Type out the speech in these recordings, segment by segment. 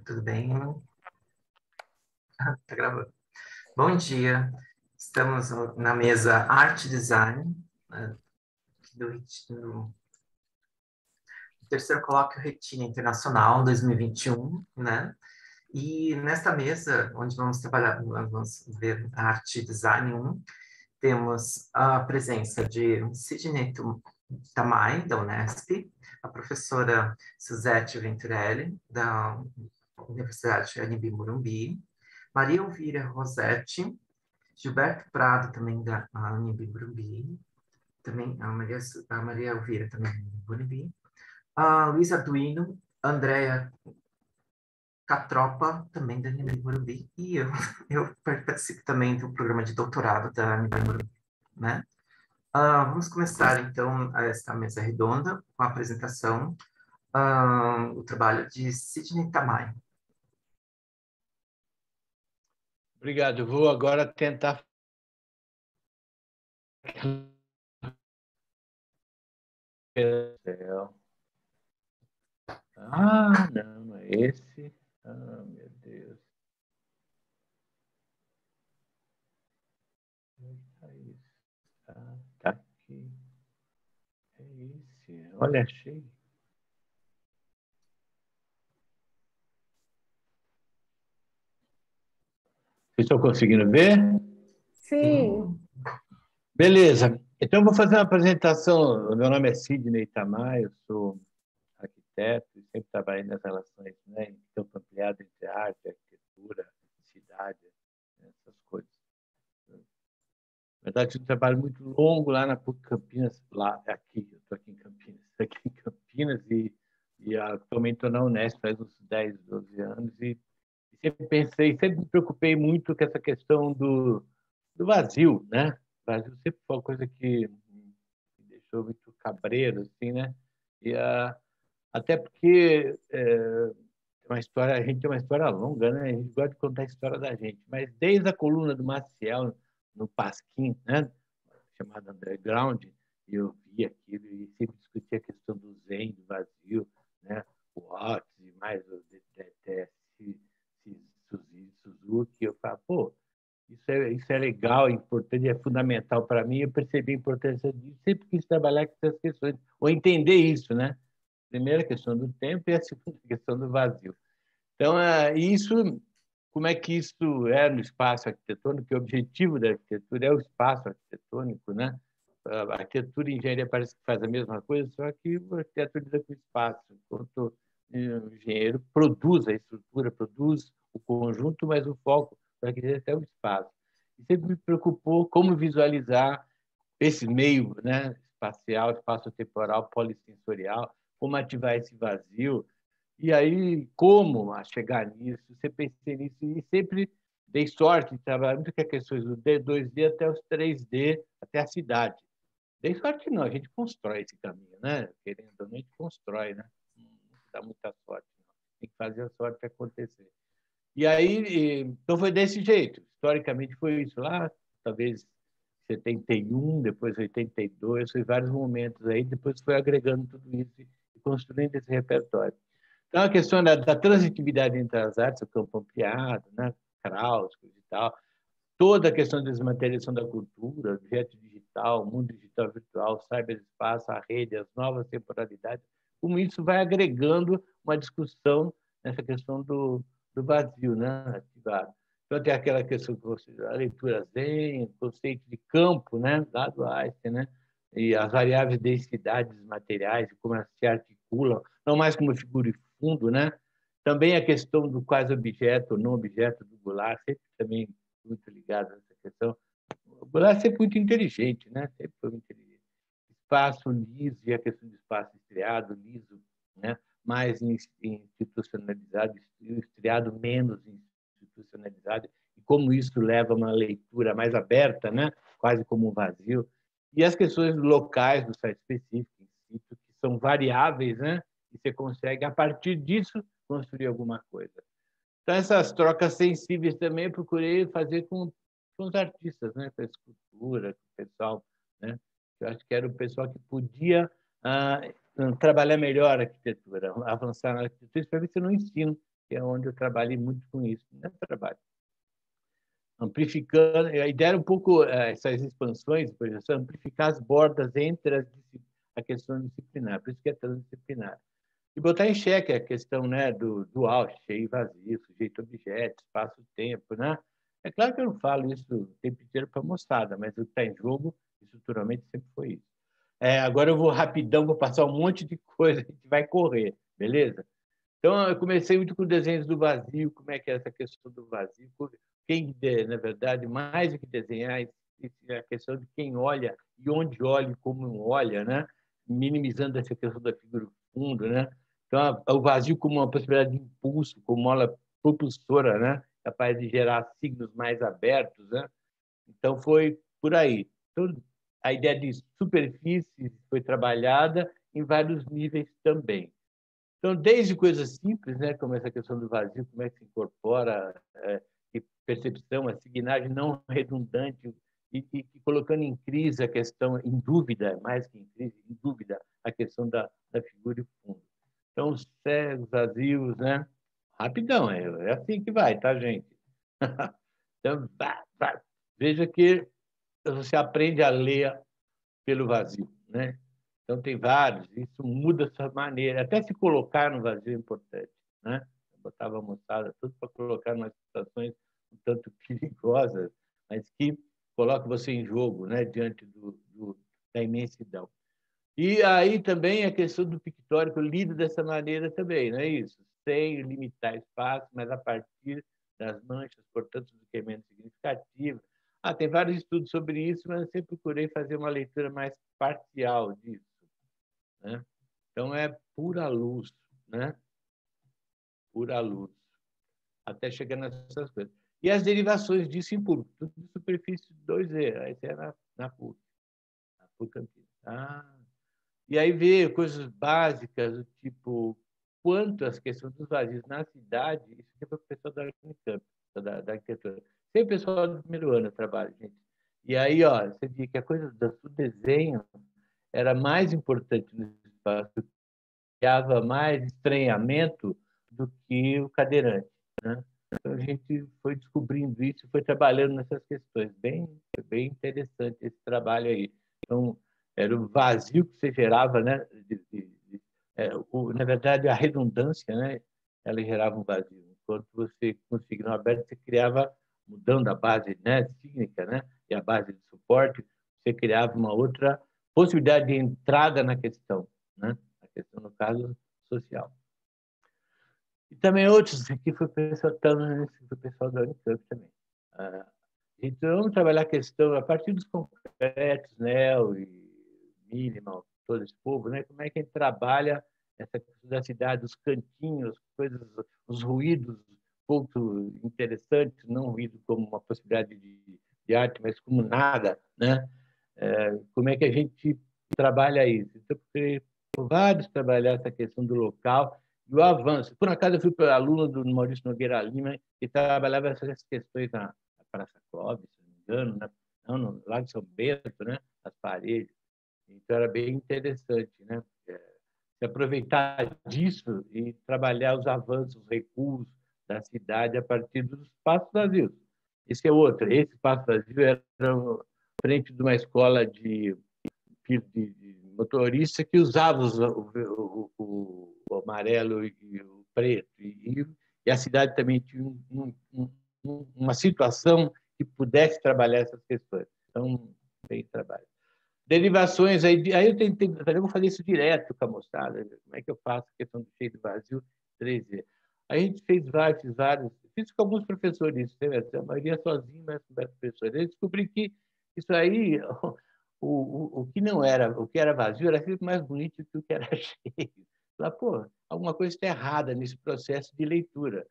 Tudo bem? Tá gravando. Bom dia. Estamos na mesa Arte Design, né, do terceiro colóquio Retina Internacional 2021, né? E nesta mesa, onde vamos trabalhar, vamos ver Arte Design 1, temos a presença de Sidney Tamai, da Unesp, a professora Suzete Venturelli, da Universidade Anhembi Morumbi, Maria Elvira Rosetti, Gilberto Prado, também da Anhembi Morumbi, também a Maria Elvira, também da Anhembi Morumbi, a Luísa Arduino, Andréa Catropa, também da Anhembi Morumbi, e eu participo também do programa de doutorado da Anhembi Morumbi, né? Vamos começar, então, esta mesa redonda com a apresentação, o trabalho de Sidney Tamai. Obrigado. Eu vou agora tentar. Não, é esse. Meu Deus. Tá aqui. É esse. Olha, achei. Vocês estão conseguindo ver? Sim. Beleza. Então, eu vou fazer uma apresentação. O meu nome é Sidney Tamai, eu sou arquiteto e sempre trabalhei nas relações, né, em campo ampliado entre arte, arquitetura, cidade, essas coisas. Na verdade, um trabalho muito longo lá na PUC Campinas, aqui, eu estou aqui em Campinas e atualmente estou na Unesp faz uns 10, 12 anos e sempre me preocupei muito com essa questão do vazio, né? O vazio sempre foi uma coisa que me deixou muito cabreiro, assim, né? E até porque a gente tem uma história longa, né? A gente gosta de contar a história da gente, mas desde a coluna do Maciel no Pasquim, né? Chamada Underground, eu vi aquilo e sempre discutia a questão do zen, do vazio, né? O Otis e mais o Suzuki. Eu falo, pô, isso é legal, é importante, é fundamental para mim. Eu percebi a importância disso, sempre quis trabalhar com essas questões, ou entender isso, né? Primeira questão do tempo e a segunda questão do vazio. Então, como é que isso é no espaço arquitetônico? Que o objetivo da arquitetura é o espaço arquitetônico, né? A arquitetura e a engenharia parece que faz a mesma coisa, só que a arquitetura lida com o espaço, enquanto o engenheiro produz a estrutura, produz o conjunto, mas o foco da arquitetura é o espaço. E sempre me preocupou como visualizar esse meio, né, espacial, espaço-temporal, polissensorial, como ativar esse vazio. E aí, como chegar nisso? Você pensei nisso e sempre dei sorte de trabalhar muito com as questões do D2D até os 3D, até a cidade. Dei sorte não, a gente constrói esse caminho, né? Querendo ou não, a gente constrói, né? Não dá muita sorte, não. Tem que fazer a sorte acontecer. E aí, então foi desse jeito. Historicamente foi isso lá, talvez 71, depois 82, foi vários momentos aí, depois foi agregando tudo isso e construindo esse repertório. Então, a questão da transitividade entre as artes, o campo ampliado, né? Krauss e tal, toda a questão da desmaterialização da cultura, objeto digital, mundo digital virtual, cyberespaço, a rede, as novas temporalidades, como isso vai agregando uma discussão nessa questão do vazio, né? Ativado. Então, tem aquela questão que você, a leitura zen, o conceito de campo, né? Lá do Einstein, né? E as variáveis de densidades materiais, como elas se articulam, não mais como figura e fundo, né? Também a questão do quase objeto ou não objeto do Goulart, sempre também muito ligado a essa questão. O Goulart é sempre muito inteligente, né? Sempre foi muito inteligente. Espaço liso e a questão do espaço estriado, liso, né? Mais institucionalizado, e o estriado menos institucionalizado, e como isso leva a uma leitura mais aberta, né? Quase como um vazio. E as questões locais do site específico, que são variáveis, né? E você consegue, a partir disso, construir alguma coisa. Então, essas trocas sensíveis também eu procurei fazer com os artistas, né? Com a escultura, com o pessoal, né? Eu acho que era o pessoal que podia trabalhar melhor a arquitetura, avançar na arquitetura, especialmente no ensino, que é onde eu trabalhei muito com isso, né? Trabalho amplificando, a ideia era um pouco essas expansões, por exemplo, amplificar as bordas entre a questão disciplinar, por isso que é transdisciplinar. E botar em xeque a questão, né, do dual, cheio e vazio, sujeito-objeto, espaço-tempo, né? É claro que eu não falo isso o tempo inteiro para a moçada, mas o que está em jogo, estruturalmente, sempre foi isso. Agora eu vou rapidão, vou passar um monte de coisa, a gente vai correr, beleza? Então, eu comecei muito com desenhos do vazio, como é que é essa questão do vazio, quem, na verdade, mais do que desenhar, é a questão de quem olha e onde olha e como olha, né? Minimizando essa questão da figura do fundo, né? Então, o vazio como uma possibilidade de impulso, como mola propulsora, né? Capaz de gerar signos mais abertos, né? Então, foi por aí. Então, a ideia de superfície foi trabalhada em vários níveis também. Então, desde coisas simples, né, como essa questão do vazio, como é que se incorpora e percepção, a signagem não redundante e colocando em crise a questão, em dúvida, mais que em crise, em dúvida, a questão da figura e fundo. Então, os cegos, vazios, né? Rapidão, é assim que vai, tá, gente? Então, veja que você aprende a ler pelo vazio, né? Então, tem vários, isso muda essa maneira. Até se colocar no vazio é importante, né? Eu botava a moçada tudo para colocar em situações um tanto perigosas, mas que colocam você em jogo, né? Diante da imensidão. E aí também a questão do pictórico lido dessa maneira também, não é isso? Sem limitar espaço, mas a partir das manchas, portanto, do que é menos significativo. Tem vários estudos sobre isso, mas eu sempre procurei fazer uma leitura mais parcial disso, né? Então, é pura luz, né? Pura luz, até chegar nessas coisas. E as derivações disso em público, tudo de superfície 2D, aí é na PUC, na PUC Campinas. E aí vê coisas básicas, do tipo, quanto as questões dos vazios na cidade, isso aqui é para o pessoal da Unicamp, da arquitetura. Tem o pessoal do primeiro ano trabalho, gente. E aí, ó, você vê que a coisa do desenho era mais importante no espaço, criava mais estranhamento do que o cadeirante, né? Então, a gente foi descobrindo isso, foi trabalhando nessas questões. Bem interessante esse trabalho aí. Então, era o vazio que você gerava, né? Na verdade, a redundância, né? Ela gerava um vazio. Enquanto você, com o signo aberto, você criava, mudando a base, né, cínica, né? E a base de suporte, você criava uma outra possibilidade de entrada na questão, né? A questão, no caso, social. E também outros, aqui foi o pessoal da Unicamp também. Então, vamos trabalhar a questão a partir dos concretos, Neo e Minimal, todo esse povo, né? Como é que a gente trabalha essa questão da cidade, os cantinhos, coisas, os ruídos pouco interessantes, não ruído como uma possibilidade de arte, mas como nada, né? Como é que a gente trabalha isso? Então, por vários trabalhar essa questão do local e o avanço. Por acaso, eu fui aluno do Maurício Nogueira Lima e trabalhava essas questões na Praça Clóvis, se não me engano, não, no Lago São Bento, né? As paredes. Então, era bem interessante, né? Se aproveitar disso e trabalhar os avanços, os recuos da cidade a partir dos espaços vazios. Esse é outro. Esse espaço vazio era frente de uma escola de motorista que usava o amarelo e o preto. E a cidade também tinha uma situação que pudesse trabalhar essas questões. Então, bem trabalho. Derivações, aí eu vou fazer isso direto com a moçada. Como é que eu faço a questão do cheio do vazio 3D? A gente fez vários, fiz com alguns professores, a maioria sozinho, mas com vários professores. Eu descobri que isso aí, o que não era, o que era vazio era sempre mais bonito que o que era cheio. Lá, pô, alguma coisa está errada nesse processo de leitura.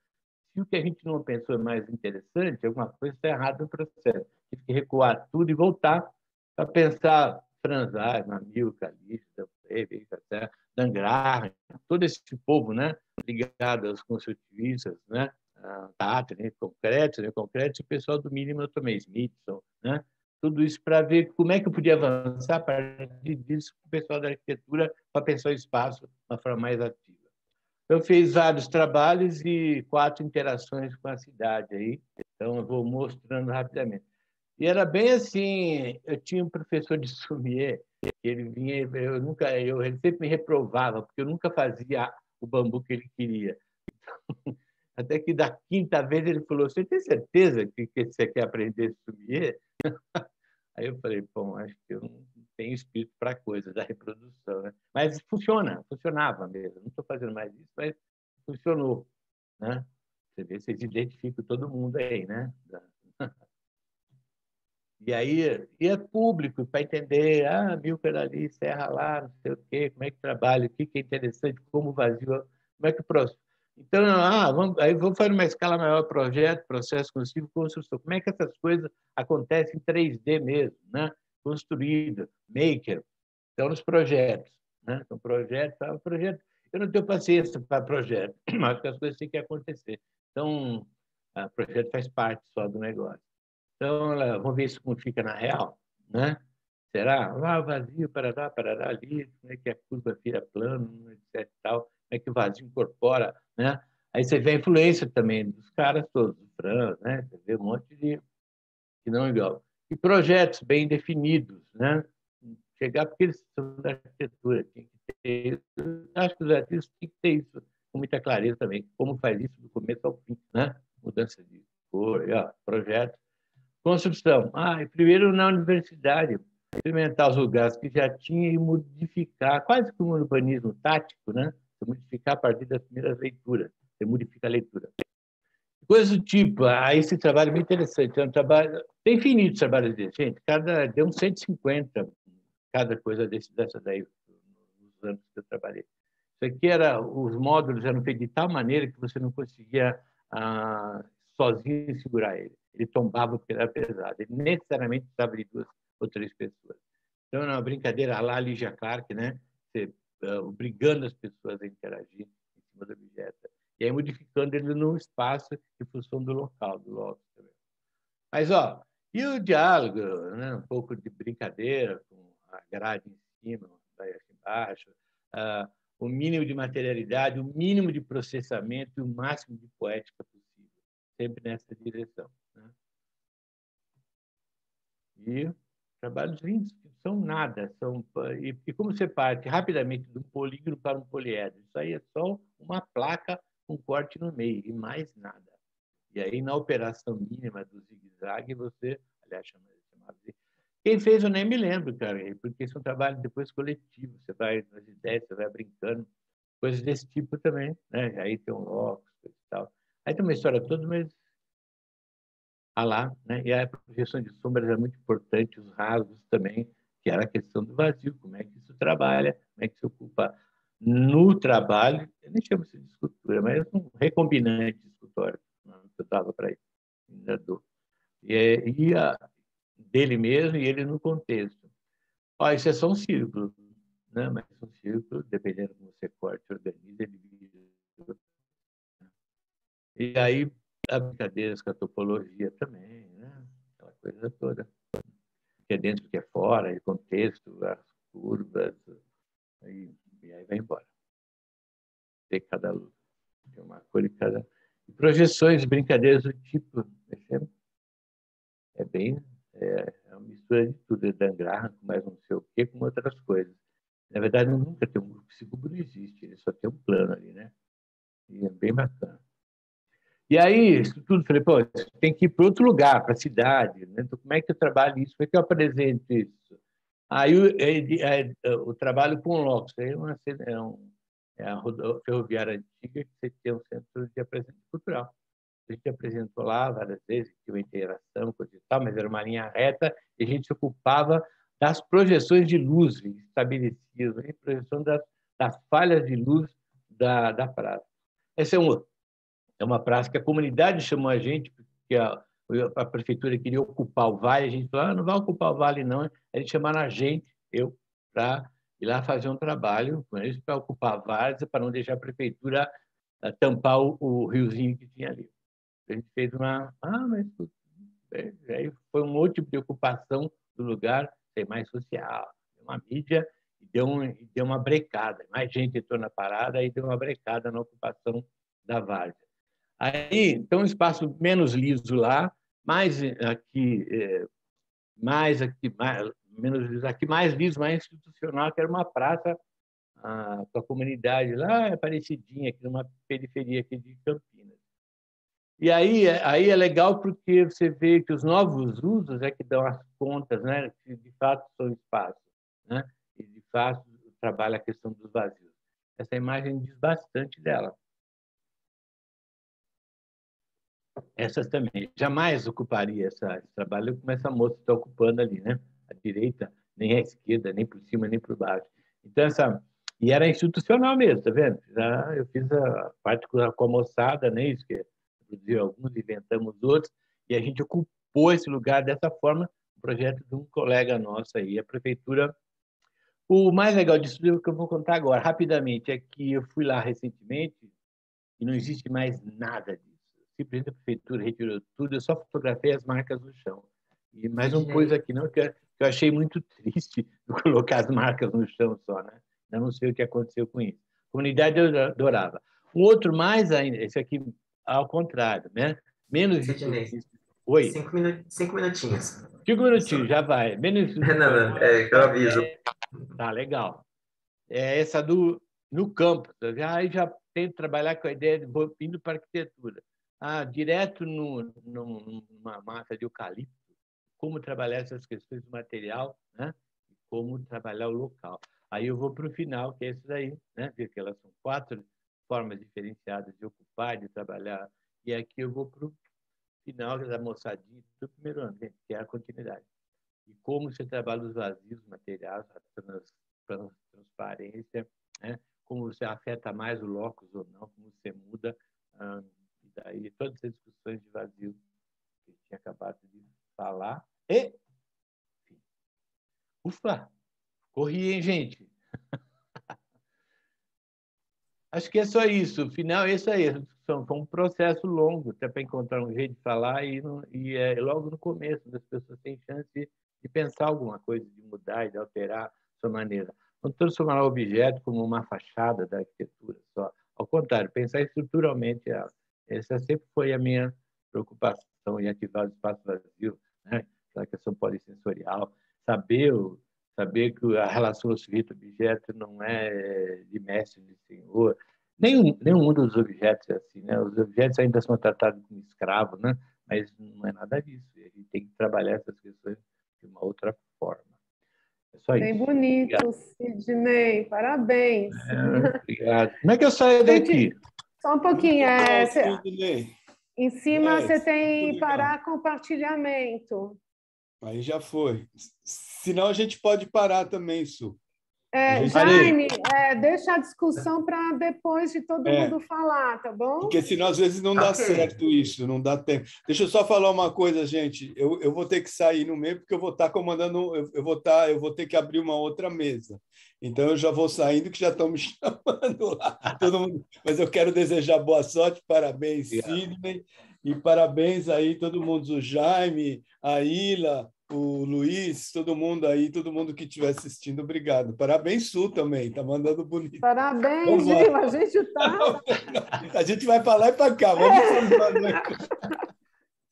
Se o que a gente não pensou é mais interessante, alguma coisa está errada no processo. Tive que recuar tudo e voltar para pensar Franz Eichmann, Milka, Lista, Dan Graham, todo esse povo, né, ligado aos construtivistas, né, Tatter, concretos, e o pessoal do mínimo eu tomei, Smithson, né, tudo isso para ver como é que eu podia avançar a partir disso com o pessoal da arquitetura para pensar o espaço de uma forma mais ativa. Eu fiz vários trabalhos e 4 interações com a cidade aí. Então, eu vou mostrando rapidamente. E era bem assim, eu tinha um professor de sommelier, ele vinha, ele sempre me reprovava, porque eu nunca fazia o bambu que ele queria. Até que da 5ª vez ele falou: "Você tem certeza que você quer aprender sommelier?" Aí eu falei: "Bom, acho que eu não tenho espírito para coisa da reprodução, né?" Mas funcionava mesmo. Não estou fazendo mais isso, mas funcionou, né? Você vê, vocês identificam todo mundo aí, né? E aí é público para entender, Amilcar ali, Serra lá, não sei o quê, como é que trabalha, o que é interessante, como vazio, como é que o processo. Então, aí vamos fazer uma escala maior, projeto, processo construtivo, construção. Como é que essas coisas acontecem em 3D mesmo, né? Construída, maker. Então, nos projetos, né? Então, projeto. Eu não tenho paciência para projeto, mas as coisas têm que acontecer. Então, o projeto faz parte só do negócio. Então, vamos ver isso como fica na real, né? Será? Vazio, parará, ali, como é que a curva vira plano, etc. Tal, como é que o vazio incorpora, né? Aí você vê a influência também dos caras todos, do Fran, né? Você vê um monte de que não é igual. E projetos bem definidos, né? Chegar, porque eles são da arquitetura, tem que ter isso. Acho que os artistas têm que ter isso com muita clareza também, como faz isso do começo ao fim, né? Mudança de cor, projetos. Construção. Primeiro na universidade, experimentar os lugares que já tinha e modificar, quase que um urbanismo tático, né? Você modificar a partir das primeiras leituras. Você modifica a leitura. Coisa do tipo, esse trabalho é muito interessante. É um trabalho, tem infinitos trabalhos desse, gente. Deu uns 150 cada coisa dessa daí, nos anos que eu trabalhei. Isso aqui os módulos eram feitos de tal maneira que você não conseguia sozinho segurar ele. Ele tombava porque era pesado. Ele necessariamente precisava de 2 ou 3 pessoas. Então, era uma brincadeira lá, Lígia Clark, né? Você, obrigando as pessoas a interagir em cima do objeto. E aí modificando ele no espaço em função do local, do local também. Mas, e o diálogo, né? Um pouco de brincadeira, com a grade em cima, vai aqui embaixo, o mínimo de materialidade, o mínimo de processamento e o máximo de poética possível, sempre nessa direção, né? E trabalhos lindos, que são nada, e como você parte rapidamente de um polígono para um poliedro, isso aí é só uma placa com corte no meio e mais nada. E aí, na operação mínima do zigue-zague, você, aliás, chamava de... Quem fez eu nem me lembro, cara, porque isso é um trabalho depois coletivo, você vai nas ideias, você vai brincando, coisas desse tipo também, né? Aí tem um óculos e tal. Aí tem uma história toda, mas lá, né? E a projeção de sombras é muito importante, os rasgos também, que era a questão do vazio, como é que isso trabalha, como é que se ocupa no trabalho, eu nem chamo isso de escultura, mas é um recombinante escultórico, que eu dava para ele, e dele mesmo e ele no contexto. Isso é só um círculo, né? Mas um círculo, dependendo como você corte, organiza, ele vira. E aí, há brincadeiras com a topologia também, né? Aquela coisa toda. Que é dentro, que é fora, e contexto, as curvas, e aí vai embora. Tem cada luz. Tem uma cor de cada... E projeções, brincadeiras do tipo... É bem... É uma mistura de tudo. É Dan Graham, com mais não sei o quê, com outras coisas. Na verdade, nunca tem um... Esse cubo não existe, ele só tem um plano ali, né? E é bem bacana. E aí, isso tudo, falei, pô, tem que ir para outro lugar, para a cidade, né? Então, como é que eu trabalho isso? Como é que eu apresento isso? Aí, o trabalho com o LOCUS, é a ferroviária antiga, que você tem um centro de apresentação cultural. A gente apresentou lá várias vezes, tinha uma interação, coisa e tal, mas era uma linha reta, e a gente se ocupava das projeções de luz estabelecidas, a projeção das falhas de luz da praça. Esse é uma praça que a comunidade chamou a gente, porque a prefeitura queria ocupar o vale, a gente falou, não vai ocupar o vale não, a gente chamaram a gente, para ir lá fazer um trabalho com eles para ocupar a várzea, para não deixar a prefeitura tampar o riozinho que tinha ali. A gente fez mas aí foi um outro tipo de ocupação do lugar, ser mais social, uma mídia, e deu uma brecada. Mais gente entrou na parada e deu uma brecada na ocupação da várzea. Aí, então, um espaço menos liso lá, mais menos liso aqui, mais liso, mais institucional, que era uma praça com a comunidade lá, Aparecidinha, aqui numa periferia aqui de Campinas. E aí é legal porque você vê que os novos usos é que dão as contas, né? Que de fato são espaços, né? E de fato trabalha a questão dos vazios. Essa imagem diz bastante dela. Essas também. Jamais ocuparia esse trabalho como essa moça está ocupando ali, né? A direita, nem a esquerda, nem por cima, nem por baixo. Então, e era institucional mesmo, tá vendo? Já eu fiz a parte com a moçada, né? Isso que produziu alguns, inventamos outros, e a gente ocupou esse lugar dessa forma, um projeto de um colega nosso aí, a prefeitura. O mais legal disso é o que eu vou contar agora, rapidamente, é que eu fui lá recentemente e não existe mais nada disso. Simplesmente a prefeitura retirou tudo, eu só fotografei as marcas no chão. E mais uma coisa aqui, não, que eu achei muito triste colocar as marcas no chão só, né? Eu não sei o que aconteceu com isso. A comunidade adorava. Um outro mais ainda, esse aqui ao contrário, né? Menos Sidney, Oi. 5 minutinhos. 5 minutinhos, já vai. Menos Não, eu aviso. Tá, legal. É essa no campo. Aí já tento trabalhar com a ideia de vou indo para a arquitetura. Direto numa mata de eucalipto, como trabalhar essas questões do material, né? E como trabalhar o local. Aí eu vou para o final, que é isso daí, né? Porque elas são 4 formas diferenciadas de ocupar, de trabalhar. E aqui eu vou para o final da moçadinha do primeiro ano, que é a continuidade. E como você trabalha os vazios materiais, a transparência, né? Como você afeta mais o locus ou não, como você muda, e daí todas as discussões de vazio que eu tinha acabado de falar. E, enfim, ufa, corri, hein, gente? Acho que é só isso. O final é isso aí. Foi um processo longo, até para encontrar um jeito de falar, e é logo no começo, as pessoas têm chance de pensar alguma coisa, de mudar e de alterar a sua maneira. Não transformar o objeto como uma fachada da arquitetura só. Ao contrário, pensar estruturalmente ela. Essa sempre foi a minha preocupação em ativar o espaço vazio, né? Aquela questão polissensorial, saber que a relação sujeito-objeto não é de mestre de senhor. Nenhum dos objetos é assim, né? Os objetos ainda são tratados como escravos, né? Mas não é nada disso. A gente tem que trabalhar essas questões de uma outra forma. É só Bem isso. bonito, Obrigado. Sidney. Parabéns. Obrigado. Como é que eu saio daqui? Só um pouquinho. Sidney. Em cima você tem muito legal. parar compartilhamento. Aí já foi. Senão a gente pode parar também, Su. Jaime, deixa a discussão para depois de todo mundo falar, tá bom? Porque senão às vezes não dá certo isso, não dá tempo. Deixa eu só falar uma coisa, gente. Eu vou ter que sair no meio porque eu vou estar comandando, eu vou ter que abrir uma outra mesa. Então eu já vou saindo que já estão me chamando lá. Todo mundo. Mas eu quero desejar boa sorte, parabéns, Sidney, e parabéns aí todo mundo, o Jaime, a Ila, o Luiz, todo mundo aí, todo mundo que estiver assistindo, obrigado. Parabéns, Su, também, tá mandando bonito. Parabéns, Gil, a gente está... A gente vai para lá e para cá, vamos falando.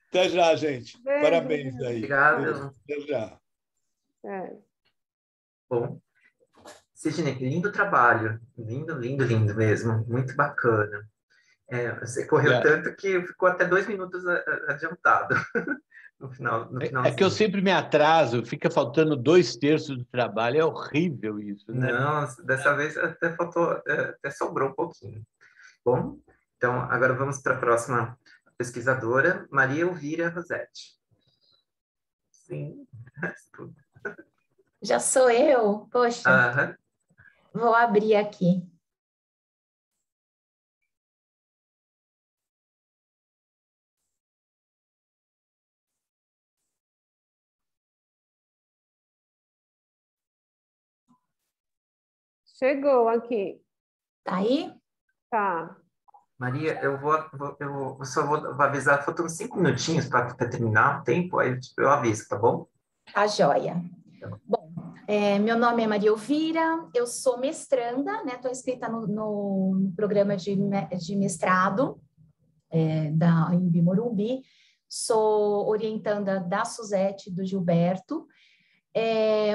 Até já, gente. Beijo, Parabéns aí. Obrigado. Até já. Bom, Sidney, lindo trabalho. Lindo, lindo, lindo mesmo. Muito bacana. Você correu tanto que ficou até 2 minutos adiantado. No final, é que eu sempre me atraso, fica faltando 2/3 do trabalho, é horrível isso, né? Não, dessa vez até faltou, até sobrou um pouquinho. Bom, então agora vamos para a próxima pesquisadora, Maria Elvira Rossetti. Sim, já sou eu? Poxa, vou abrir aqui. Chegou aqui. Tá aí? Tá. Maria, eu só vou avisar, faltam 5 minutinhos para terminar o tempo, aí eu aviso, tá bom? Tá joia. Bom, Meu nome é Maria Elvira, eu sou mestranda, né? Estou inscrita no programa de mestrado da INB Morumbi, sou orientanda da Suzete, do Gilberto.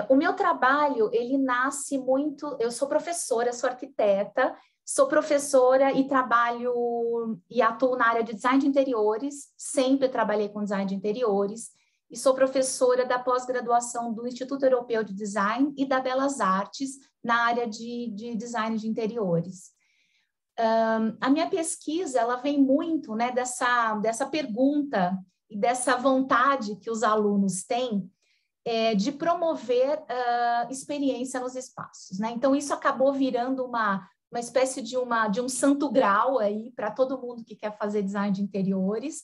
O meu trabalho, ele nasce muito... Eu sou professora, sou arquiteta, sou professora e trabalho e atuo na área de design de interiores, sempre trabalhei com design de interiores, e sou professora da pós-graduação do Instituto Europeu de Design e da Belas Artes na área de design de interiores. A minha pesquisa, ela vem muito, né, dessa pergunta e dessa vontade que os alunos têm de promover experiência nos espaços, né? Então, isso acabou virando uma espécie de um santo grau aí para todo mundo que quer fazer design de interiores.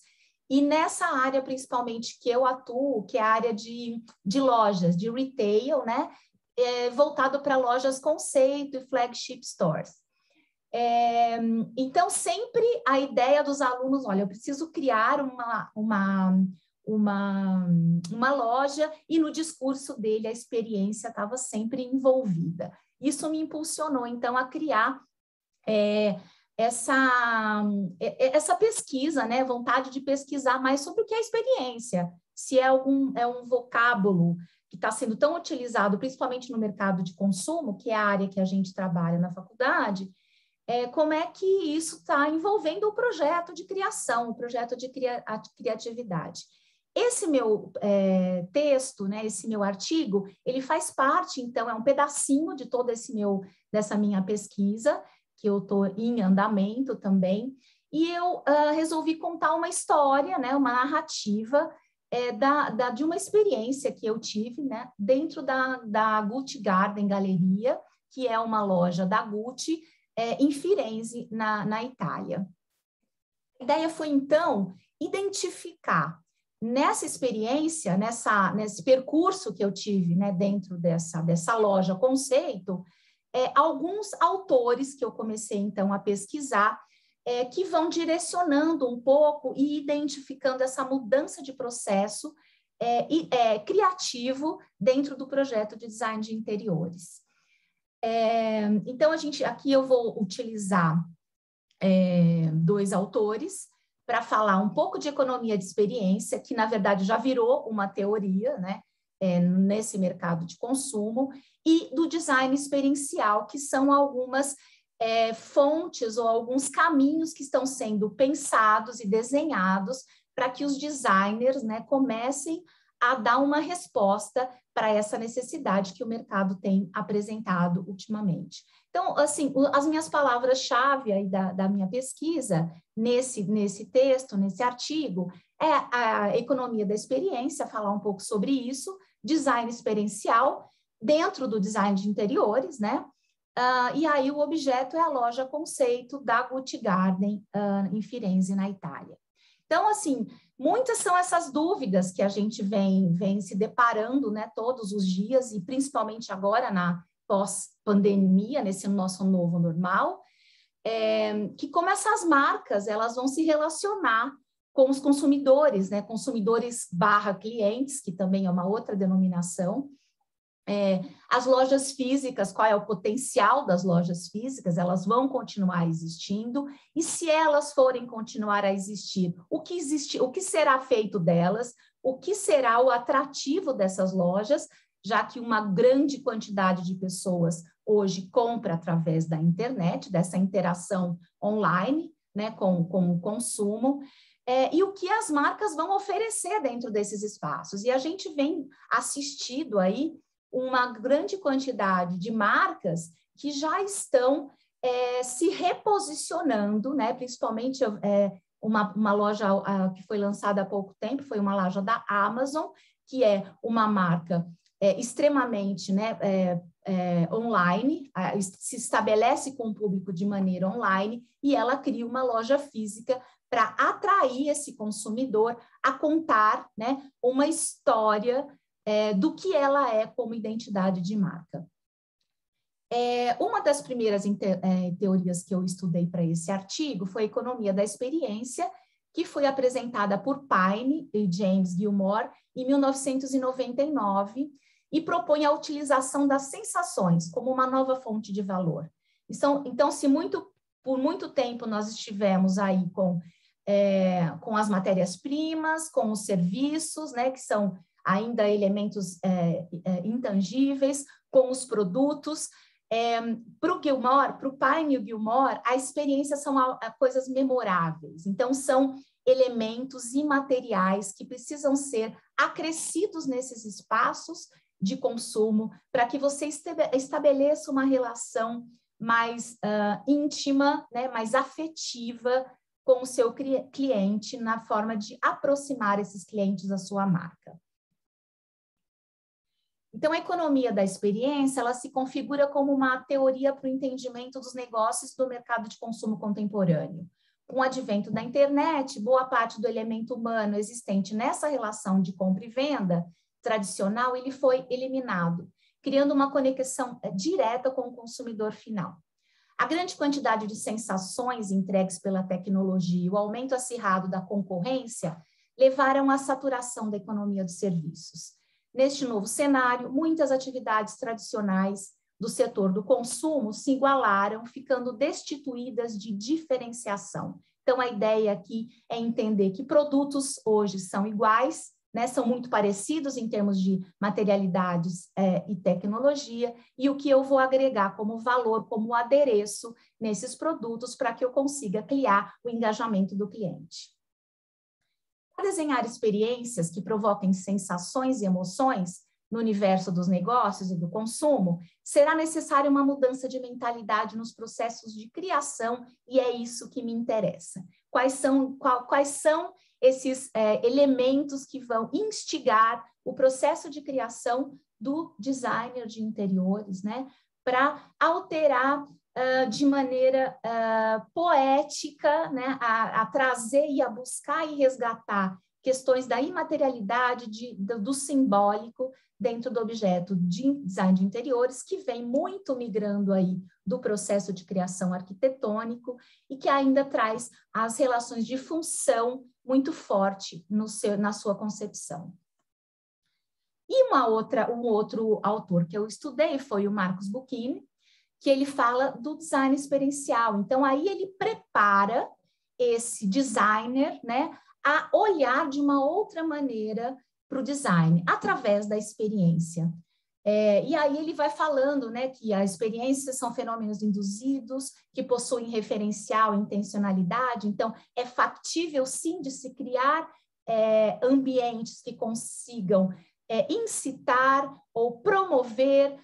E nessa área, principalmente, que eu atuo, que é a área de lojas, de retail, né? Voltado para lojas conceito e flagship stores. Então, sempre a ideia dos alunos, olha, eu preciso criar uma loja, e no discurso dele a experiência estava sempre envolvida. Isso me impulsionou, então, a criar essa pesquisa, né? Vontade de pesquisar mais sobre o que é experiência, se é um vocábulo que está sendo tão utilizado, principalmente no mercado de consumo, que é a área que a gente trabalha na faculdade, como é que isso está envolvendo o projeto de criação, o projeto de criatividade. Esse meu texto, né, esse meu artigo, ele faz parte, então, é um pedacinho de todo dessa minha pesquisa, que eu estou em andamento também, e eu resolvi contar uma história, né, uma narrativa de uma experiência que eu tive, né, dentro da Gucci Garden Galeria, que é uma loja da Gucci, em Firenze, na Itália. A ideia foi, então, identificar nessa experiência, nesse percurso que eu tive, né, dentro dessa loja conceito, alguns autores que eu comecei, então, a pesquisar, que vão direcionando um pouco e identificando essa mudança de processo criativo dentro do projeto de design de interiores. Então, aqui eu vou utilizar 2 autores para falar um pouco de economia de experiência, que, na verdade, já virou uma teoria, né, nesse mercado de consumo, e do design experiencial, que são algumas fontes ou alguns caminhos que estão sendo pensados e desenhados para que os designers, né, comecem a dar uma resposta para essa necessidade que o mercado tem apresentado ultimamente. Então, assim, as minhas palavras-chave aí da minha pesquisa, nesse texto, nesse artigo, é a economia da experiência, falar um pouco sobre isso, design experiencial, dentro do design de interiores, né? E aí o objeto é a loja conceito da Gucci Garden, em Firenze, na Itália. Então, assim, muitas são essas dúvidas que a gente vem se deparando, né, todos os dias, e principalmente agora na pós-pandemia, nesse nosso novo normal, que como essas marcas, elas vão se relacionar com os consumidores, né, consumidores/clientes, que também é uma outra denominação. As lojas físicas, qual é o potencial das lojas físicas? Elas vão continuar existindo, e se elas forem continuar a existir, o que será feito delas? O que será o atrativo dessas lojas, já que uma grande quantidade de pessoas hoje compra através da internet, dessa interação online, né, com o consumo, e o que as marcas vão oferecer dentro desses espaços. E a gente vem assistindo aí uma grande quantidade de marcas que já estão se reposicionando, né? Principalmente uma loja que foi lançada há pouco tempo, foi uma loja da Amazon, que é uma marca extremamente, né, online, se estabelece com o público de maneira online, e ela cria uma loja física para atrair esse consumidor a contar, né, uma história do que ela é como identidade de marca. Uma das primeiras teorias que eu estudei para esse artigo foi a economia da experiência, que foi apresentada por Payne e James Gilmore em 1999, e propõe a utilização das sensações como uma nova fonte de valor. Então se por muito tempo nós estivemos aí com as matérias-primas, com os serviços, né, que são ainda elementos intangíveis, com os produtos. Para o Gilmore, para o Pine e o Gilmore, a experiência são coisas memoráveis. Então, são elementos imateriais que precisam ser acrescidos nesses espaços de consumo para que você estabeleça uma relação mais íntima, né, mais afetiva com o seu cliente, na forma de aproximar esses clientes à sua marca. Então, a economia da experiência, ela se configura como uma teoria para o entendimento dos negócios do mercado de consumo contemporâneo. Com o advento da internet, boa parte do elemento humano existente nessa relação de compra e venda tradicional, ele foi eliminado, criando uma conexão direta com o consumidor final. A grande quantidade de sensações entregues pela tecnologia e o aumento acirrado da concorrência levaram à saturação da economia dos serviços. Neste novo cenário, muitas atividades tradicionais do setor do consumo se igualaram, ficando destituídas de diferenciação. Então, a ideia aqui é entender que produtos hoje são iguais, né, são muito parecidos em termos de materialidades e tecnologia, e o que eu vou agregar como valor, como adereço nesses produtos para que eu consiga criar o engajamento do cliente. Para desenhar experiências que provoquem sensações e emoções no universo dos negócios e do consumo, será necessária uma mudança de mentalidade nos processos de criação, e é isso que me interessa. Quais são esses elementos que vão instigar o processo de criação do designer de interiores, né, para alterar de maneira poética, né, a trazer e a buscar e resgatar questões da imaterialidade, do simbólico dentro do objeto de design de interiores, que vem muito migrando aí do processo de criação arquitetônico e que ainda traz as relações de função muito forte na sua concepção. E um outro autor que eu estudei foi o Marcus Bucchini, que ele fala do design experiencial. Então, aí ele prepara esse designer, né, a olhar de uma outra maneira para o design, através da experiência. E aí ele vai falando, né, que a experiência são fenômenos induzidos, que possuem referencial e intencionalidade, então é factível, sim, de se criar ambientes que consigam incitar ou promover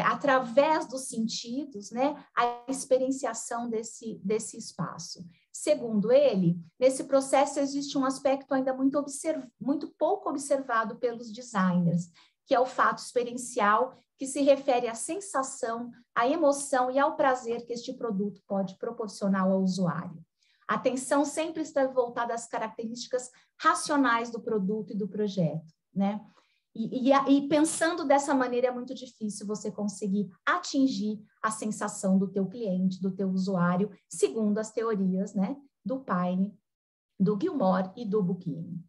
através dos sentidos, né, a experienciação desse espaço. Segundo ele, nesse processo existe um aspecto ainda muito pouco observado pelos designers, que é o fato experiencial, que se refere à sensação, à emoção e ao prazer que este produto pode proporcionar ao usuário. A atenção sempre está voltada às características racionais do produto e do projeto, né? E pensando dessa maneira é muito difícil você conseguir atingir a sensação do teu cliente, do teu usuário, segundo as teorias, né, do Pine, do Gilmore e do Bucchini.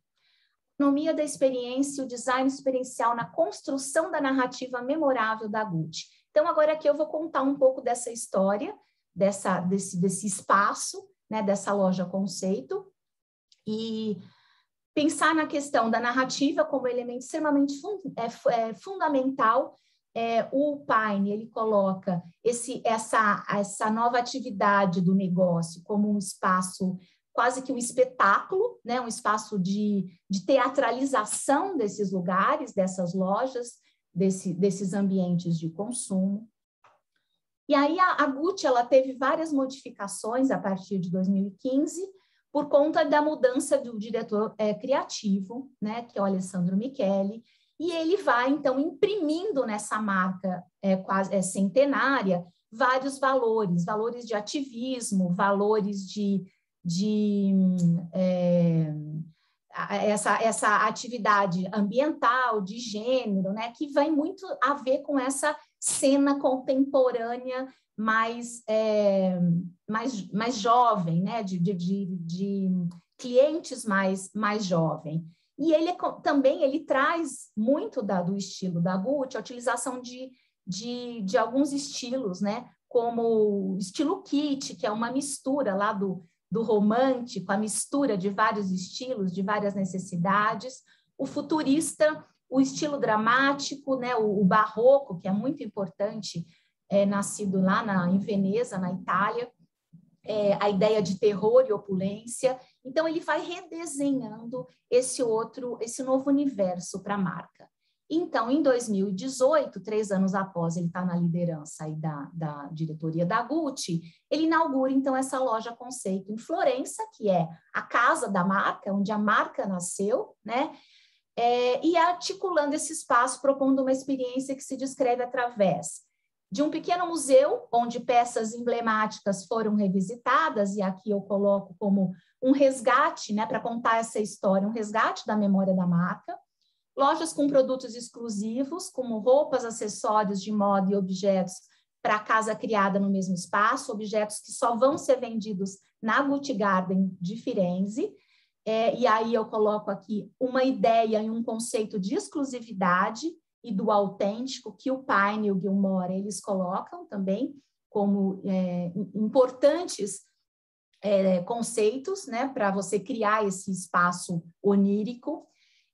Economia da experiência e o design experiencial na construção da narrativa memorável da Gucci. Então, agora aqui eu vou contar um pouco dessa história, desse espaço, né, dessa loja conceito, e pensar na questão da narrativa como elemento extremamente fundamental. O Pine, ele coloca essa nova atividade do negócio como um espaço, quase que um espetáculo, né? Um espaço de teatralização desses lugares, dessas lojas, desses ambientes de consumo. E aí a Gucci, ela teve várias modificações a partir de 2015, por conta da mudança do diretor criativo, né, que é o Alessandro Michele, e ele vai, então, imprimindo nessa marca quase centenária vários valores de ativismo, valores essa atividade ambiental, de gênero, né, que vai muito a ver com essa cena contemporânea mais jovem, né, de clientes mais jovem. E ele também ele traz muito do estilo da Gucci, a utilização de alguns estilos, né? Como o estilo kit, que é uma mistura lá do romântico, a mistura de vários estilos, de várias necessidades. O futurista, o estilo dramático, né? O barroco, que é muito importante, nascido lá em Veneza, na Itália. A ideia de terror e opulência. Então, ele vai redesenhando esse novo universo para a marca. Então, em 2018, 3 anos após ele estar na liderança aí da diretoria da Gucci, ele inaugura, então, essa loja conceito em Florença, que é a casa da marca, onde a marca nasceu, né? E articulando esse espaço, propondo uma experiência que se descreve através de um pequeno museu, onde peças emblemáticas foram revisitadas, e aqui eu coloco como um resgate, né, para contar essa história, um resgate da memória da marca, lojas com produtos exclusivos, como roupas, acessórios de moda e objetos para a casa criada no mesmo espaço, objetos que só vão ser vendidos na Gucci Garden de Firenze, e aí eu coloco aqui uma ideia e um conceito de exclusividade e do autêntico, que o Pine e o Gilmore, eles colocam também como importantes conceitos, né, para você criar esse espaço onírico,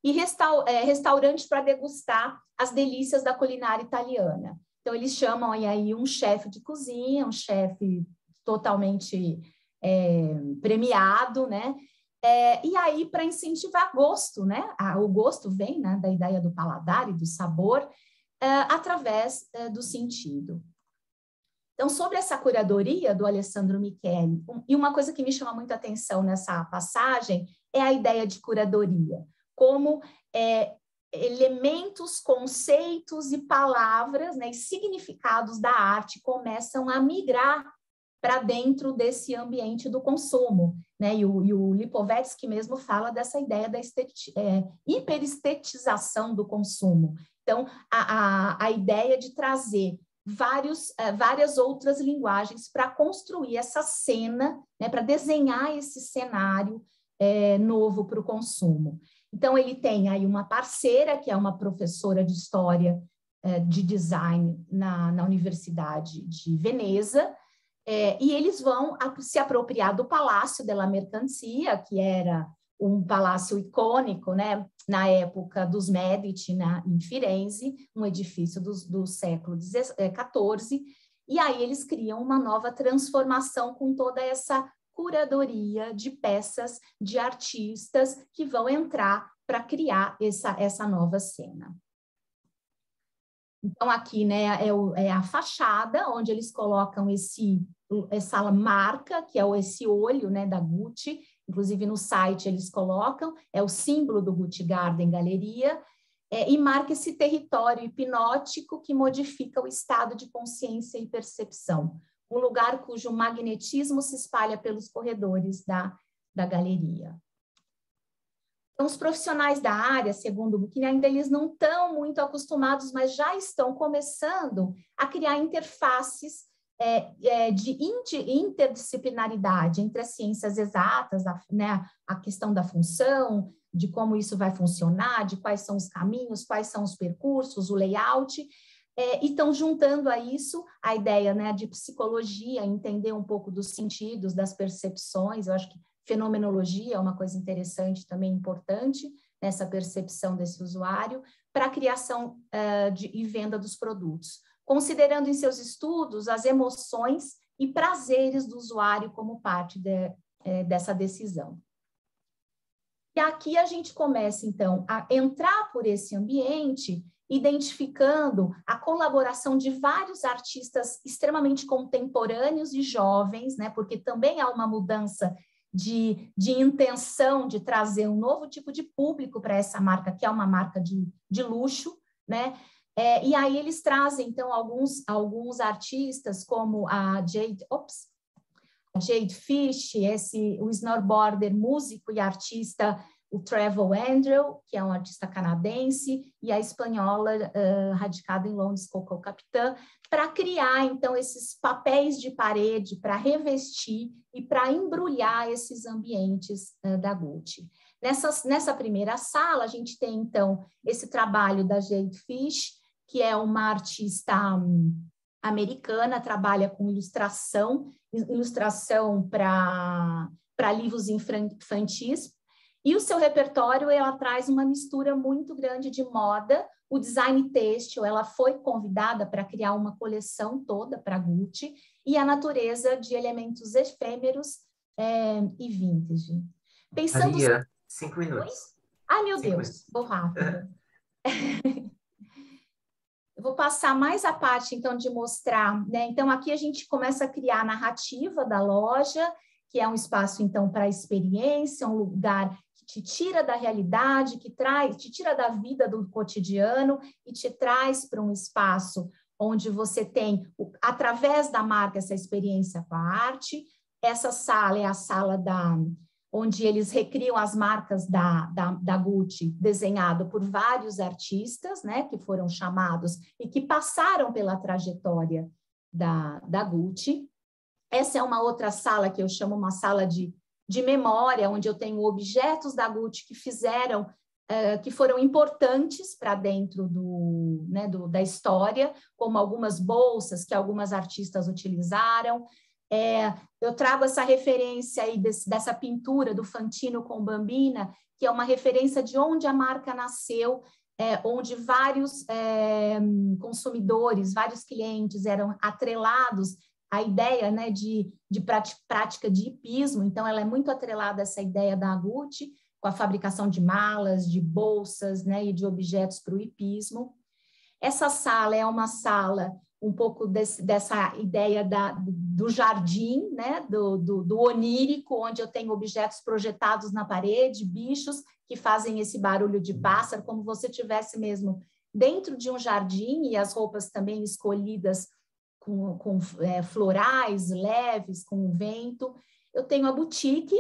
e restaurante para degustar as delícias da culinária italiana. Então, eles chamam aí um chefe de cozinha, um chefe totalmente premiado, né? E aí, para incentivar gosto, né? O gosto vem, né, da ideia do paladar e do sabor, através do sentido. Então, sobre essa curadoria do Alessandro Michele, e uma coisa que me chama muita atenção nessa passagem é a ideia de curadoria, como elementos, conceitos e palavras, né, e significados da arte começam a migrar para dentro desse ambiente do consumo, né? E o Lipovetsky mesmo fala dessa ideia da hiperestetização do consumo. Então, a ideia de trazer várias outras linguagens para construir essa cena, né? Para desenhar esse cenário novo para o consumo. Então, ele tem aí uma parceira, que é uma professora de história de design na Universidade de Veneza, e eles vão se apropriar do Palácio della Mercanzia, que era um palácio icônico, né, na época dos Medici, em Firenze, um edifício do século XIV, e aí eles criam uma nova transformação com toda essa curadoria de peças de artistas que vão entrar para criar essa nova cena. Então, aqui, né, é a fachada, onde eles colocam essa marca, que é esse olho, né, da Gucci. Inclusive, no site eles colocam, é o símbolo do Gucci Garden Galeria, e marca esse território hipnótico que modifica o estado de consciência e percepção. Um lugar cujo magnetismo se espalha pelos corredores da galeria. Então, os profissionais da área, segundo o Bucchini, ainda eles não estão muito acostumados, mas já estão começando a criar interfaces de interdisciplinaridade entre as ciências exatas, né, a questão da função, de como isso vai funcionar, de quais são os caminhos, quais são os percursos, o layout, e estão juntando a isso a ideia, né, de psicologia, entender um pouco dos sentidos, das percepções. Eu acho que fenomenologia é uma coisa interessante, também importante, nessa percepção desse usuário, para a criação e venda dos produtos, considerando em seus estudos as emoções e prazeres do usuário como parte dessa decisão. E aqui a gente começa, então, a entrar por esse ambiente, identificando a colaboração de vários artistas extremamente contemporâneos e jovens, né, porque também há uma mudança de intenção de trazer um novo tipo de público para essa marca, que é uma marca de luxo, né? E aí eles trazem, então, alguns artistas, como a Jade Fish, o snowboarder, músico e artista o Trevor Andrew, que é um artista canadense, e a espanhola radicada em Londres, Coco Capitã, para criar, então, esses papéis de parede para revestir e para embrulhar esses ambientes da Gucci. Nessa primeira sala, a gente tem, então, esse trabalho da Jade Fish, que é uma artista americana, trabalha com ilustração para livros infantis, e o seu repertório, ela traz uma mistura muito grande de moda, o design têxtil, ela foi convidada para criar uma coleção toda para Gucci, e a natureza de elementos efêmeros e vintage. Pensando... Maria, 5 minutos. Oi? Ai, meu 5 Deus, minutos. vou rápido. Eu vou passar mais a parte, então, de mostrar, né? Então, aqui a gente começa a criar a narrativa da loja, que é um espaço, então, para a experiência, um lugar que te tira da realidade, te tira da vida do cotidiano e te traz para um espaço onde você tem, através da marca, essa experiência com a arte. Essa sala é a sala onde eles recriam as marcas da Gucci, desenhado por vários artistas, né, que foram chamados e que passaram pela trajetória da Gucci. Essa é uma outra sala que eu chamo uma sala de memória, onde eu tenho objetos da Gucci que foram importantes para dentro da história, como algumas bolsas que algumas artistas utilizaram. Eu trago essa referência aí dessa pintura do Fantino com Bambina, que é uma referência de onde a marca nasceu, onde vários consumidores, vários clientes eram atrelados à ideia, né, de prática de hipismo. Então, ela é muito atrelada a essa ideia da Gucci, com a fabricação de malas, de bolsas, né, e de objetos para o hipismo. Essa sala é uma sala um pouco dessa ideia do jardim, né? do onírico, onde eu tenho objetos projetados na parede, bichos que fazem esse barulho de pássaro, como você tivesse mesmo dentro de um jardim, e as roupas também escolhidas com florais leves, com o vento. Eu tenho a boutique,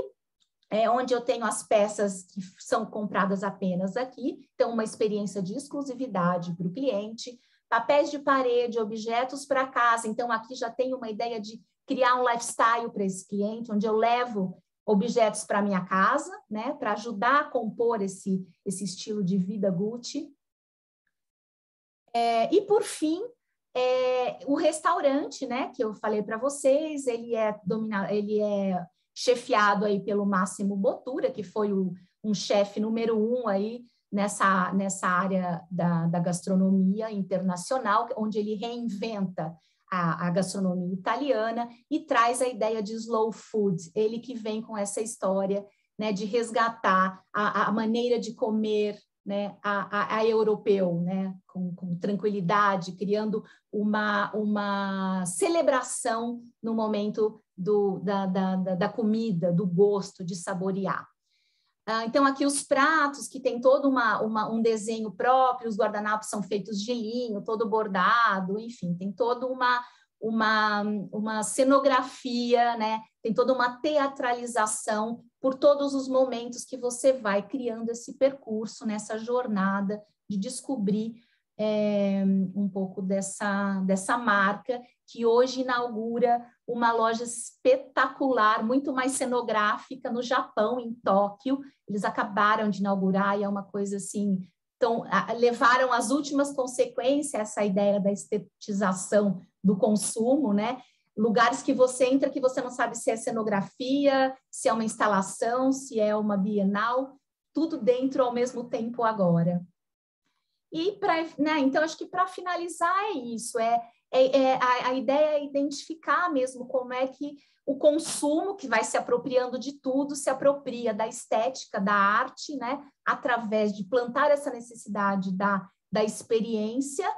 onde eu tenho as peças que são compradas apenas aqui, então uma experiência de exclusividade para o cliente. Papéis de parede, objetos para casa. Então, aqui já tem uma ideia de criar um lifestyle para esse cliente, onde eu levo objetos para minha casa, né, para ajudar a compor esse estilo de vida Gucci. E, por fim, o restaurante, né, que eu falei para vocês, ele é chefiado aí pelo Máximo Bottura, que foi um chefe número 1 aí, nessa área da gastronomia internacional, onde ele reinventa a gastronomia italiana e traz a ideia de slow food, ele que vem com essa história, né, de resgatar a maneira de comer, né, a europeu, né, com tranquilidade, criando uma celebração no momento da comida, do gosto, de saborear. Então, aqui os pratos, que tem todo um desenho próprio, os guardanapos são feitos de linho, todo bordado, enfim, tem toda uma cenografia, né? Tem toda uma teatralização por todos os momentos que você vai criando esse percurso, nessa jornada de descobrir um pouco dessa marca, que hoje inaugura uma loja espetacular, muito mais cenográfica, no Japão, em Tóquio. Eles acabaram de inaugurar e é uma coisa assim, então, levaram as últimas consequências essa ideia da estetização do consumo, né? Lugares que você entra que você não sabe se é cenografia, se é uma instalação, se é uma bienal, tudo dentro ao mesmo tempo agora. E, né, então, acho que para finalizar é isso, a ideia é identificar mesmo como é que o consumo, que vai se apropriando de tudo, se apropria da estética, da arte, né, através de plantar essa necessidade da experiência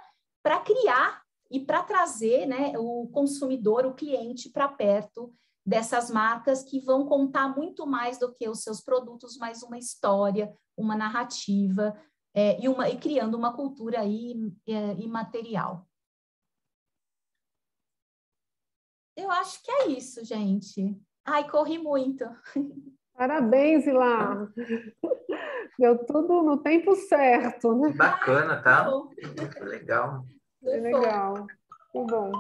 para criar e para trazer, né, o consumidor, o cliente, para perto dessas marcas que vão contar muito mais do que os seus produtos, mas uma história, uma narrativa, e criando uma cultura aí, imaterial. Eu acho que é isso, gente. Ai, corri muito. Parabéns, Ilá. Deu tudo no tempo certo, né? Bacana, tá? Muito legal. É legal. Muito bom.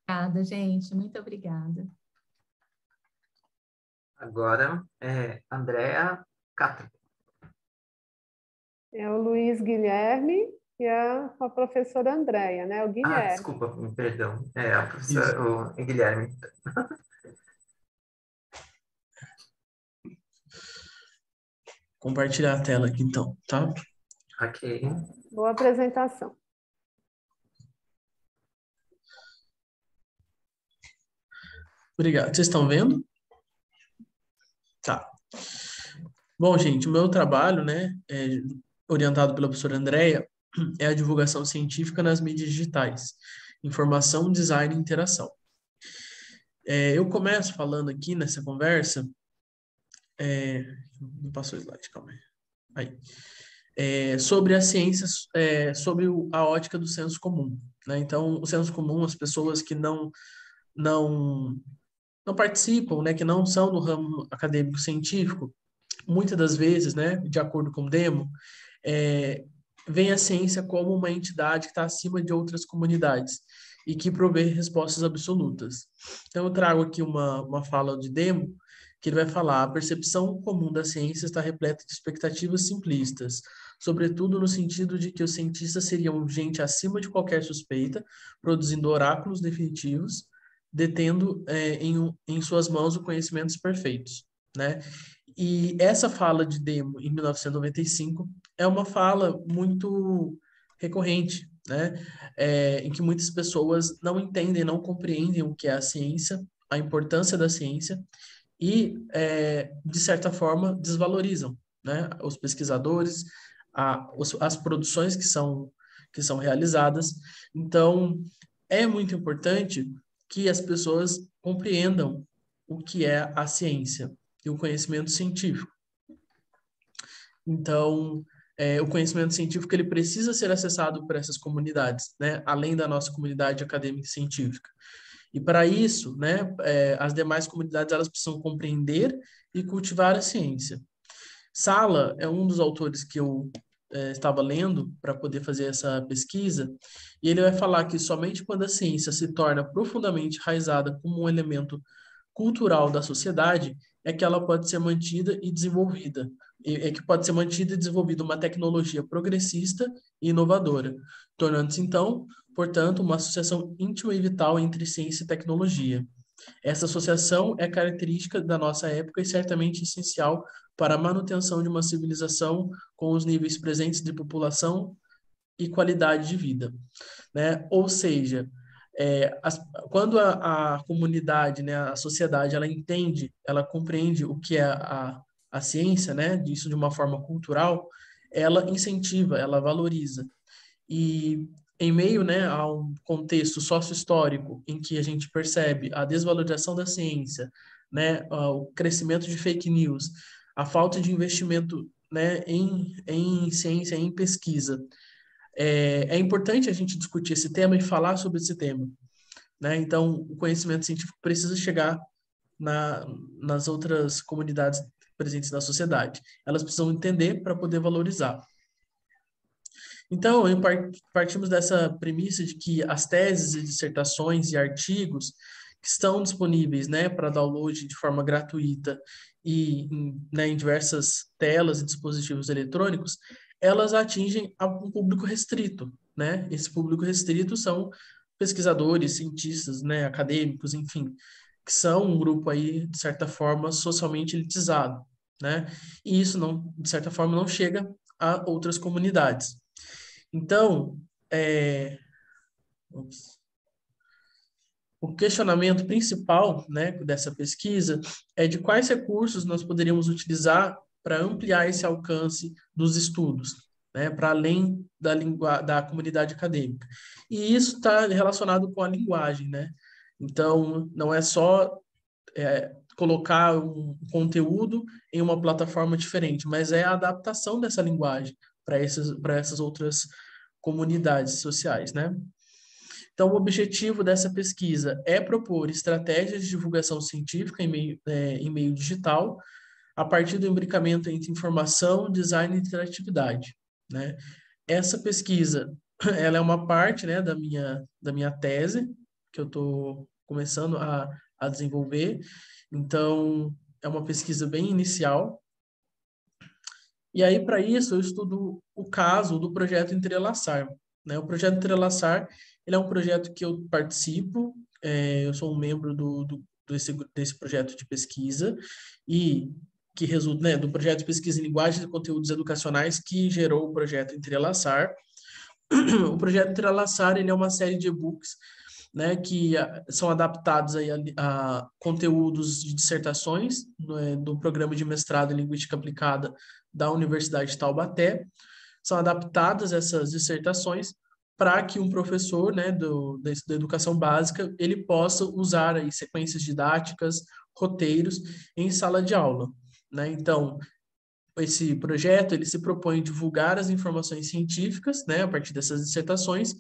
Obrigada, gente. Muito obrigada. Agora, Andréa Catra. É o Luiz Guilherme e a professora Andréia, né? O Guilherme. Desculpa, perdão. A professora, o Guilherme. Compartilhar a tela aqui, então, tá? Ok. Boa apresentação. Obrigado. Vocês estão vendo? Tá. Bom, gente, o meu trabalho, né, orientado pela professora Andréia, é a divulgação científica nas mídias digitais, informação, design e interação. Eu começo falando aqui nessa conversa, não passou o slide, calma aí. Sobre as ciências, sobre a ótica do senso comum, né? Então, o senso comum, as pessoas que não participam, né, que não são do ramo acadêmico científico, muitas das vezes, né, de acordo com o Demo, vem a ciência como uma entidade que está acima de outras comunidades e que provê respostas absolutas. Então, eu trago aqui uma fala de Demo, que ele vai falar: a percepção comum da ciência está repleta de expectativas simplistas, sobretudo no sentido de que os cientistas seriam gente acima de qualquer suspeita, produzindo oráculos definitivos, detendo em suas mãos os conhecimentos perfeitos, né? E essa fala de Demo, em 1995, é uma fala muito recorrente, né? Em que muitas pessoas não entendem, não compreendem o que é a ciência, a importância da ciência, e, de certa forma, desvalorizam, né, os pesquisadores, as produções que são realizadas. Então, é muito importante que as pessoas compreendam o que é a ciência e o conhecimento científico. Então, o conhecimento científico ele precisa ser acessado por essas comunidades, né, além da nossa comunidade acadêmica e científica. E para isso, né, as demais comunidades elas precisam compreender e cultivar a ciência. Sala é um dos autores que eu estava lendo para poder fazer essa pesquisa, e ele vai falar que somente quando a ciência se torna profundamente enraizada como um elemento cultural da sociedade é que ela pode ser mantida e desenvolvida, que pode ser mantida e desenvolvida uma tecnologia progressista e inovadora, tornando-se então, portanto, uma associação íntima e vital entre ciência e tecnologia. Essa associação é característica da nossa época e certamente essencial para a manutenção de uma civilização com os níveis presentes de população e qualidade de vida, né? Ou seja, quando a comunidade, né, a sociedade, ela entende, ela compreende o que é a ciência, né, disso de uma forma cultural, ela incentiva, ela valoriza. E em meio, né, a um contexto sócio-histórico em que a gente percebe a desvalorização da ciência, né, o crescimento de fake news, a falta de investimento, né, em ciência, em pesquisa, é importante a gente discutir esse tema e falar sobre esse tema, né? Então, o conhecimento científico precisa chegar nas outras comunidades presentes na sociedade. Elas precisam entender para poder valorizar. Então, partimos dessa premissa de que as teses e dissertações e artigos que estão disponíveis, né, para download de forma gratuita e né, em diversas telas e dispositivos eletrônicos, elas atingem um público restrito, né? Esse público restrito são pesquisadores, cientistas, né, acadêmicos, enfim, que são um grupo aí, de certa forma, socialmente elitizado, né? E isso, não, de certa forma, não chega a outras comunidades. Então, o questionamento principal, né, dessa pesquisa é de quais recursos nós poderíamos utilizar para ampliar esse alcance dos estudos, né, para além da comunidade acadêmica. E isso está relacionado com a linguagem, né? Então, não é só colocar um conteúdo em uma plataforma diferente, mas é a adaptação dessa linguagem para essas outras comunidades sociais, né? Então, o objetivo dessa pesquisa é propor estratégias de divulgação científica em meio digital, a partir do imbricamento entre informação, design e interatividade, né? Essa pesquisa, ela é uma parte, né, da minha tese, que eu estou começando a desenvolver. Então, é uma pesquisa bem inicial. E aí, para isso, eu estudo o caso do projeto Entrelaçar, né? O projeto Entrelaçar, ele é um projeto que eu participo, eu sou um membro desse projeto de pesquisa, e que resulta, né, do projeto de pesquisa em linguagens e conteúdos educacionais que gerou o projeto Entrelaçar. O projeto Entrelaçar, ele é uma série de e-books, né, que são adaptados aí a conteúdos de dissertações do programa de mestrado em Linguística Aplicada da Universidade de Taubaté. São adaptadas essas dissertações para que um professor, né, da educação básica, ele possa usar aí sequências didáticas, roteiros em sala de aula, né? Então, esse projeto, ele se propõe a divulgar as informações científicas, né, a partir dessas dissertações,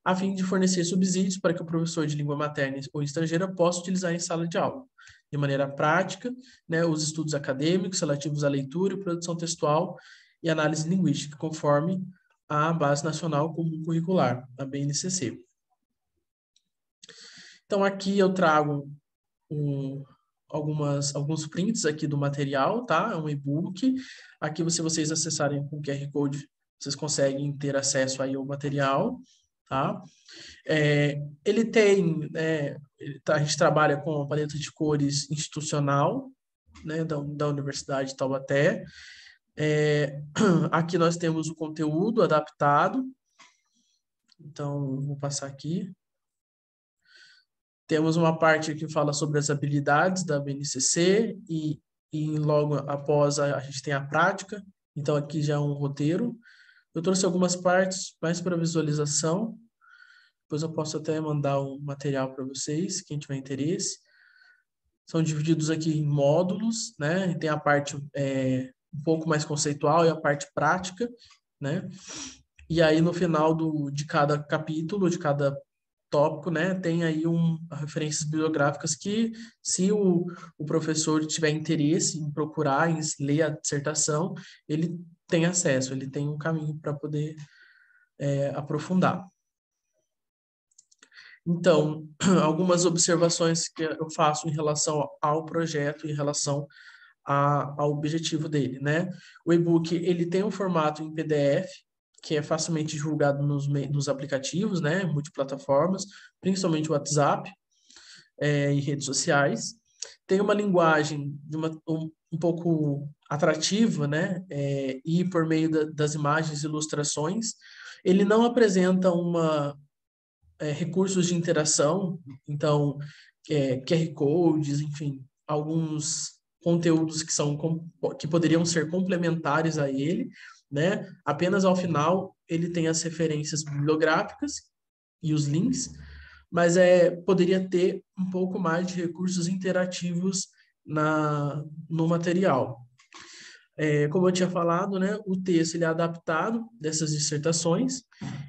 a fim de fornecer subsídios para que o professor de língua materna ou estrangeira possa utilizar em sala de aula, de maneira prática, né, os estudos acadêmicos relativos à leitura e produção textual e análise linguística, conforme a Base Nacional Comum Curricular, a BNCC. Então, aqui eu trago alguns prints aqui do material, tá? É um e-book. Aqui, se vocês acessarem com o QR Code, vocês conseguem ter acesso aí ao material, tá? Ele tem, a gente trabalha com a paleta de cores institucional, né, da Universidade de Taubaté. Aqui nós temos o conteúdo adaptado. Então, vou passar aqui. Temos uma parte que fala sobre as habilidades da BNCC e logo após a gente tem a prática. Então, aqui já é um roteiro. Eu trouxe algumas partes mais para visualização. Depois eu posso até mandar um material para vocês, quem tiver interesse. São divididos aqui em módulos, né? Tem a parte um pouco mais conceitual e a parte prática, né? E aí, no final de cada capítulo, de cada tópico, né, tem aí referências bibliográficas que, se o professor tiver interesse em procurar, em ler a dissertação, ele tem acesso, ele tem um caminho para poder aprofundar. Então, algumas observações que eu faço em relação ao projeto, em relação ao objetivo dele, né? O e-book, ele tem um formato em PDF, que é facilmente divulgado nos aplicativos, né, multiplataformas, principalmente o WhatsApp e redes sociais. Tem uma linguagem um pouco atrativa, né, e por meio das imagens e ilustrações. Ele não apresenta recursos de interação, então, QR Codes, enfim, alguns conteúdos que poderiam ser complementares a ele, né? Apenas ao final ele tem as referências bibliográficas e os links, mas poderia ter um pouco mais de recursos interativos no material. Como eu tinha falado, né, o texto ele é adaptado dessas dissertações,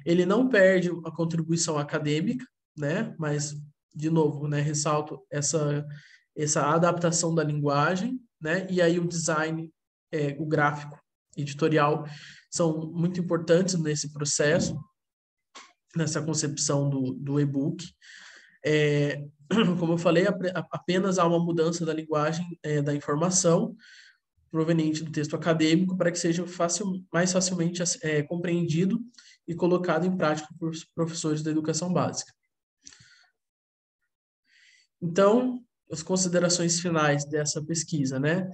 ele não perde a contribuição acadêmica, né, mas, de novo, né, ressalto essa adaptação da linguagem, né, e aí o design, o gráfico, editorial, são muito importantes nesse processo, nessa concepção do e-book. Como eu falei, apenas há uma mudança da linguagem da informação proveniente do texto acadêmico para que seja mais facilmente compreendido e colocado em prática por professores da educação básica. Então, as considerações finais dessa pesquisa, né?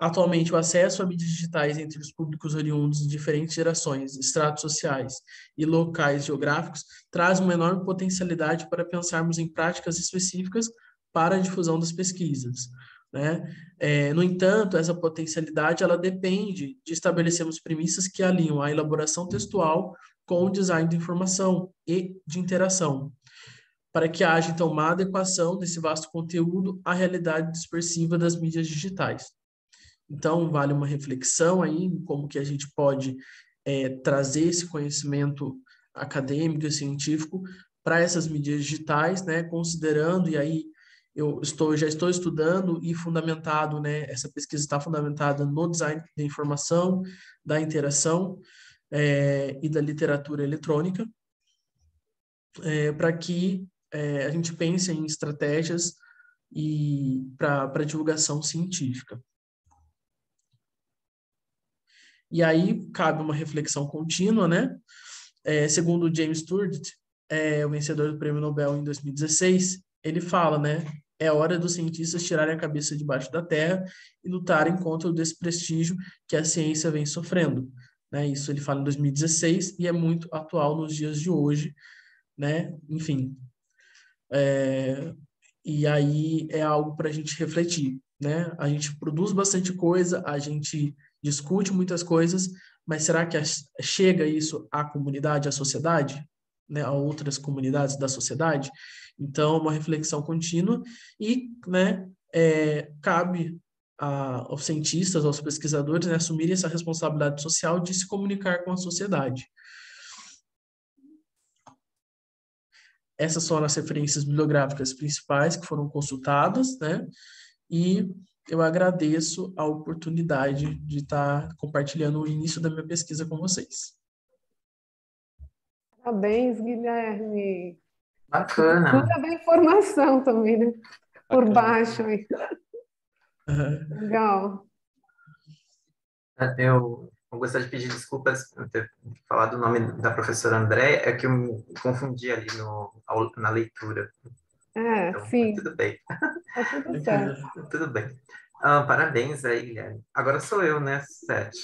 Atualmente, o acesso a mídias digitais entre os públicos oriundos de diferentes gerações, estratos sociais e locais geográficos traz uma enorme potencialidade para pensarmos em práticas específicas para a difusão das pesquisas, né? No entanto, essa potencialidade ela depende de estabelecermos premissas que alinham a elaboração textual com o design de informação e de interação, para que haja, então, uma adequação desse vasto conteúdo à realidade dispersiva das mídias digitais. Então, vale uma reflexão aí em como que a gente pode trazer esse conhecimento acadêmico e científico para essas mídias digitais, né, considerando, e aí já estou estudando e fundamentado, né? Essa pesquisa está fundamentada no design da informação, da interação e da literatura eletrônica, para que a gente pense em estratégias e para divulgação científica. E aí cabe uma reflexão contínua, né? Segundo James Sturridge, o vencedor do Prêmio Nobel em 2016, ele fala, né? É hora dos cientistas tirarem a cabeça debaixo da terra e lutarem contra o desprestígio que a ciência vem sofrendo, né? Isso ele fala em 2016 e é muito atual nos dias de hoje, né? Enfim, e aí é algo para a gente refletir, né? A gente produz bastante coisa, a gente discute muitas coisas, mas será que chega isso à comunidade, à sociedade, né? A outras comunidades da sociedade? Então, uma reflexão contínua e, né, cabe aos cientistas, aos pesquisadores, né, assumirem essa responsabilidade social de se comunicar com a sociedade. Essas são as referências bibliográficas principais que foram consultadas, né? E eu agradeço a oportunidade de estar compartilhando o início da minha pesquisa com vocês. Parabéns, Guilherme. Bacana. Toda a informação também, né? Por baixo. Aí. Legal. Eu gostaria de pedir desculpas por ter falado o nome da professora Andréia, é que eu me confundi ali na leitura. Então, Sim. tudo bem. Tá tudo certo. Tudo bem. Parabéns aí, Guilherme. Agora sou eu, né, Sete?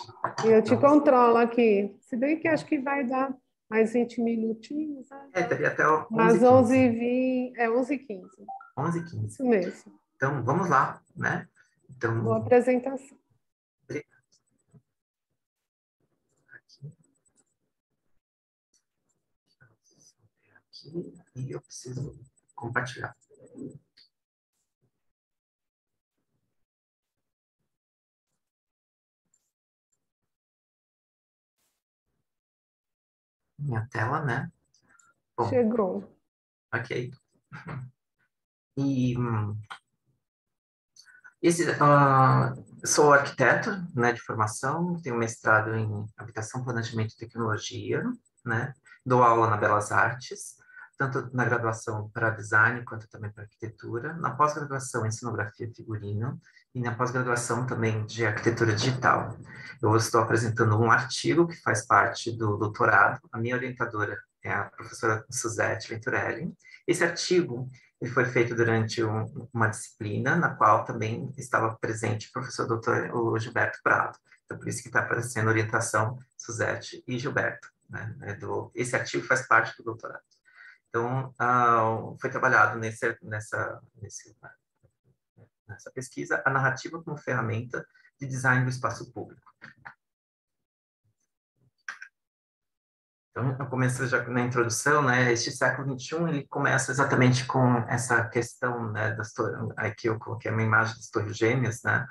E eu te controlo aqui. Se bem que acho que vai dar mais 20 minutinhos. Né? Teria até 11h15. Mas 11h20, 11h15. 11h15. Isso mesmo. Então, vamos lá, né? Então, boa apresentação. Aqui, e eu preciso compartilhar. Minha tela, né? Bom, chegou. Ok. E sou arquiteto, né, de formação, tenho mestrado em habitação, planejamento e tecnologia, né? Dou aula na Belas Artes, tanto na graduação para design quanto também para arquitetura, na pós-graduação em cenografia e figurino e na pós-graduação também de arquitetura digital. Eu estou apresentando um artigo que faz parte do doutorado. A minha orientadora é a professora Suzete Venturelli. Esse artigo ele foi feito durante uma disciplina na qual também estava presente o professor doutor Gilberto Prado. Então, por isso que está aparecendo orientação Suzete e Gilberto. Né? Esse artigo faz parte do doutorado. Então, foi trabalhado nessa pesquisa a narrativa como ferramenta de design do espaço público. Então, eu começo já na introdução, né? Este século XXI, ele começa exatamente com essa questão, né, aqui eu coloquei uma imagem das Torres Gêmeas, né?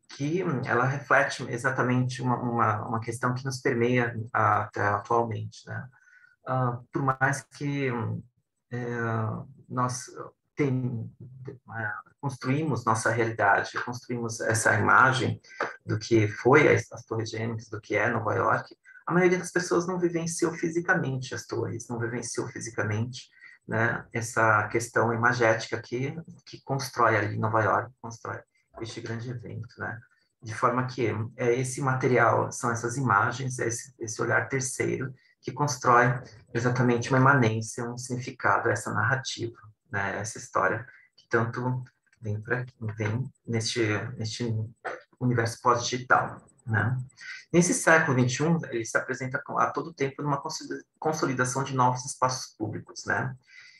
Que ela reflete exatamente uma questão que nos permeia até atualmente, né? Por mais que nós construímos nossa realidade, construímos essa imagem do que foi as Torres Gêmeas, do que é Nova York, a maioria das pessoas não vivenciou fisicamente as torres, não vivenciou fisicamente, né, essa questão imagética que constrói ali Nova York, constrói este grande evento, né? De forma que esse material, são essas imagens, esse olhar terceiro, que constrói exatamente uma imanência, um significado, essa narrativa, né? Essa história que tanto vem neste universo pós-digital, né? Nesse século XXI, ele se apresenta a todo tempo numa consolidação de novos espaços públicos, né?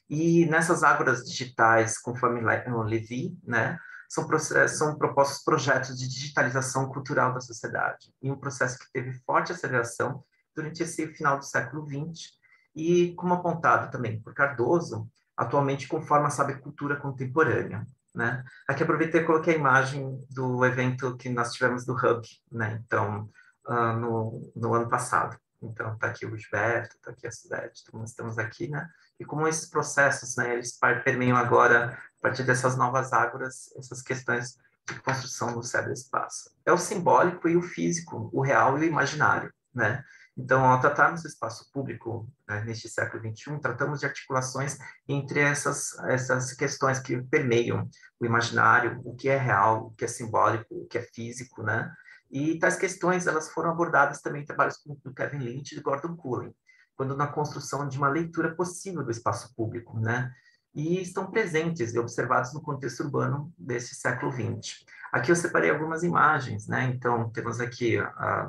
E nessas ágoras digitais, conforme Levy, né, são propostos projetos de digitalização cultural da sociedade, e um processo que teve forte aceleração durante esse final do século XX, e como apontado também por Cardoso, atualmente conforma a saber-cultura contemporânea, né? Aqui aproveitei e coloquei a imagem do evento que nós tivemos do Hub, né? Então, no ano passado. Então, está aqui o Gilberto, está aqui a Suzete, então nós estamos aqui, né? e como esses processos, né, eles permeiam agora, a partir dessas novas ágoras, essas questões de construção do cyberespaço. É o simbólico e o físico, o real e o imaginário, né? Então, ao tratarmos do espaço público, né, neste século XXI, tratamos de articulações entre essas questões que permeiam o imaginário, o que é real, o que é simbólico, o que é físico, né? E tais questões, elas foram abordadas também em trabalhos como do Kevin Lynch e do Gordon Cullen, quando na construção de uma leitura possível do espaço público, né? E estão presentes e observados no contexto urbano deste século XX. Aqui eu separei algumas imagens, né? Então, temos aqui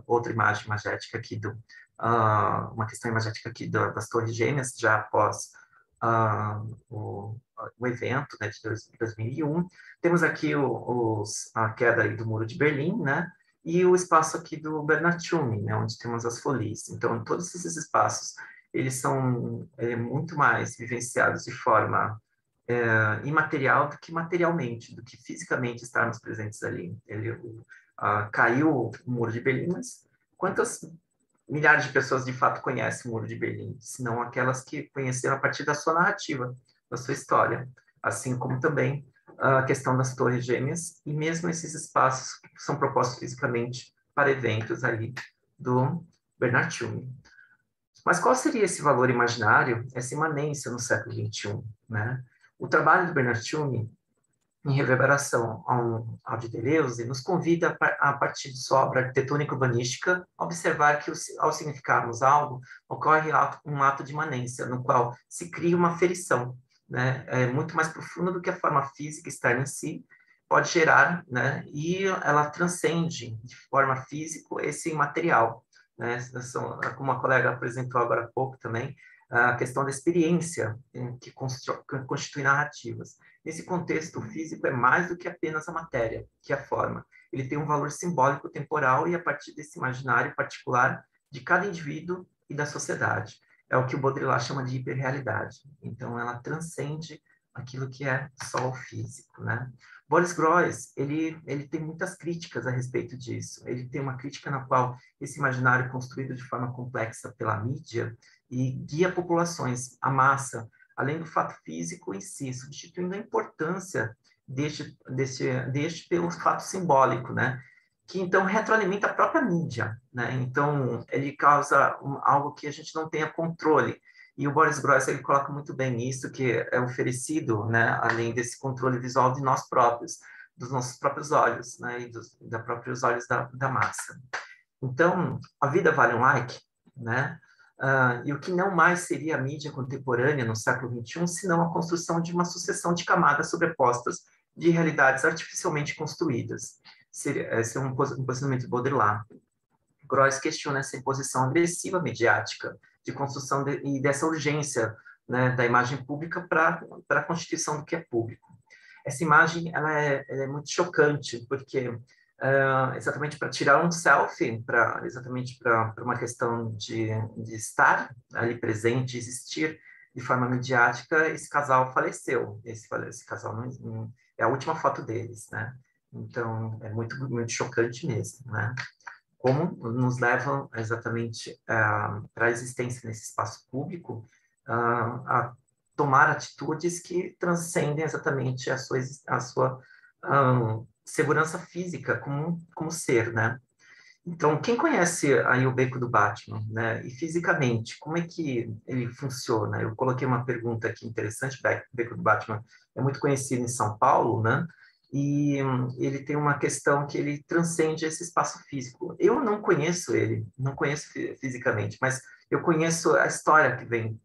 outra imagem imagética aqui uma questão imagética aqui das Torres Gêmeas, já após o evento, né, de 2001. Temos aqui a queda aí do Muro de Berlim, né? E o espaço aqui do Bernatschumi, né, onde temos as folies. Então, todos esses espaços, eles são muito mais vivenciados de forma imaterial do que materialmente, do que fisicamente estarmos presentes ali. Caiu o Muro de Berlim, mas quantas milhares de pessoas de fato conhecem o Muro de Berlim? Senão aquelas que conheceram a partir da sua narrativa, da sua história. Assim como também a questão das Torres Gêmeas, e mesmo esses espaços que são propostos fisicamente para eventos ali do Bernatschumi. Mas qual seria esse valor imaginário, essa imanência no século XXI, né? O trabalho do Bernatschumi, em reverberação ao de Deleuze, nos convida, a partir de sua obra arquitetônica urbanística, a observar que, ao significarmos algo, ocorre um ato de imanência, no qual se cria uma ferição, né? É muito mais profunda do que a forma física externa em si pode gerar, né? E ela transcende de forma física esse imaterial, né? Como a colega apresentou agora há pouco também, a questão da experiência que constitui narrativas. Nesse contexto, o físico é mais do que apenas a matéria, que é a forma. Ele tem um valor simbólico temporal e a partir desse imaginário particular de cada indivíduo e da sociedade. É o que o Baudrillard chama de hiperrealidade. Então, ela transcende aquilo que é só o físico, né? Boris Groys, ele tem muitas críticas a respeito disso. Ele tem uma crítica na qual esse imaginário construído de forma complexa pela mídia e guia populações, a massa, além do fato físico em si, substituindo a importância deste pelo fato simbólico, né? Que então retroalimenta a própria mídia, né? Então ele causa algo que a gente não tenha controle. E o Boris Groys, ele coloca muito bem isso, que é oferecido, né, além desse controle visual de nós próprios, dos nossos próprios olhos, né, e dos próprios olhos da massa. Então, a vida vale um like, né? E o que não mais seria a mídia contemporânea no século XXI, senão a construção de uma sucessão de camadas sobrepostas de realidades artificialmente construídas. Esse é um posicionamento de Baudrillard. Groys questiona essa imposição agressiva mediática de construção e dessa urgência, né, da imagem pública para a constituição do que é público. Essa imagem ela é muito chocante, porque exatamente para tirar um selfie, exatamente para uma questão de estar ali presente, existir de forma midiática, esse casal faleceu. Esse casal não é a última foto deles, né? Então, é muito, muito chocante mesmo, né? Como nos levam exatamente para a existência nesse espaço público, a tomar atitudes que transcendem exatamente a sua segurança física como ser, né? Então, quem conhece aí o Beco do Batman, né? E fisicamente, como é que ele funciona? Eu coloquei uma pergunta aqui interessante. O Beco do Batman é muito conhecido em São Paulo, né? E ele tem uma questão que ele transcende esse espaço físico. Eu não conheço ele, não conheço fisicamente, mas eu conheço a história que vem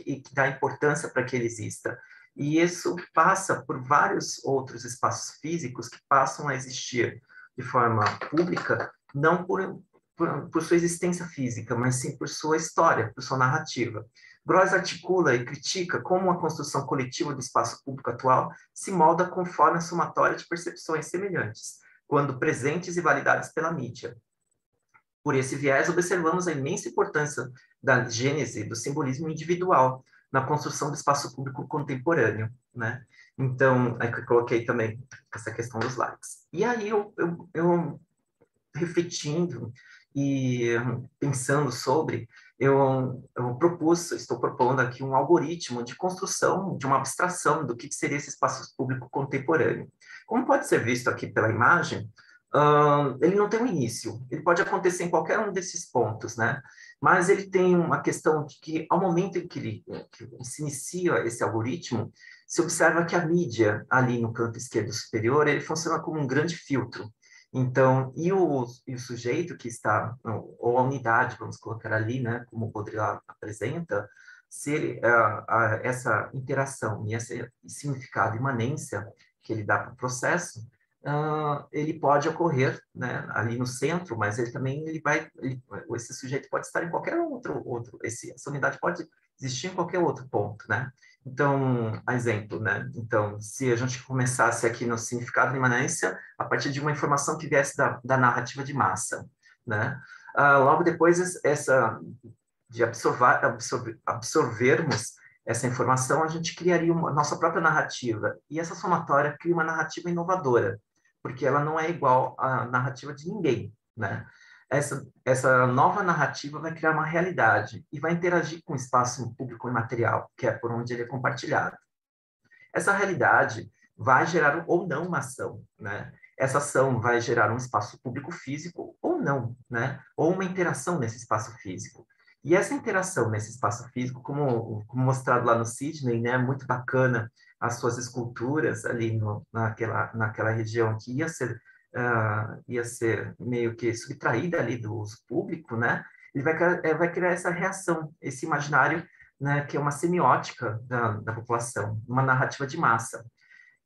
e que dá importância para que ele exista. E isso passa por vários outros espaços físicos que passam a existir de forma pública, não por sua existência física, mas sim por sua história, por sua narrativa. Groys articula e critica como a construção coletiva do espaço público atual se molda conforme a somatória de percepções semelhantes, quando presentes e validadas pela mídia. Por esse viés, observamos a imensa importância da gênese do simbolismo individual na construção do espaço público contemporâneo, né? Então, é que eu coloquei também essa questão dos likes. E aí, eu refletindo e pensando sobre, estou propondo aqui um algoritmo de construção, de uma abstração do que seria esse espaço público contemporâneo. Como pode ser visto aqui pela imagem, ele não tem um início, ele pode acontecer em qualquer um desses pontos, né? Mas ele tem uma questão de que, ao momento em que se inicia esse algoritmo, se observa que a mídia, ali no canto esquerdo superior, ele funciona como um grande filtro. Então, e o sujeito que está, ou a unidade, vamos colocar ali, né, como o Baudrillard apresenta, se ele, essa interação e esse significado, imanência que ele dá para o processo, ele pode ocorrer, né, ali no centro, mas esse sujeito pode estar em qualquer essa unidade pode existir em qualquer outro ponto, né? Então, exemplo, né? Então, se a gente começasse aqui no significado de imanência, a partir de uma informação que viesse da narrativa de massa, né? Logo depois, de absorvermos essa informação, a gente criaria uma nossa própria narrativa. E essa somatória cria uma narrativa inovadora, porque ela não é igual à narrativa de ninguém, né? Essa nova narrativa vai criar uma realidade e vai interagir com o espaço público e material, que é por onde ele é compartilhado. Essa realidade vai gerar ou não uma ação, né? Essa ação vai gerar um espaço público físico ou não, né? Ou uma interação nesse espaço físico. E essa interação nesse espaço físico, como mostrado lá no Sydney, né? Muito bacana as suas esculturas ali naquela região que ia ser meio que subtraída ali do uso público, né? Ele vai criar essa reação, esse imaginário, né, que é uma semiótica da população, uma narrativa de massa,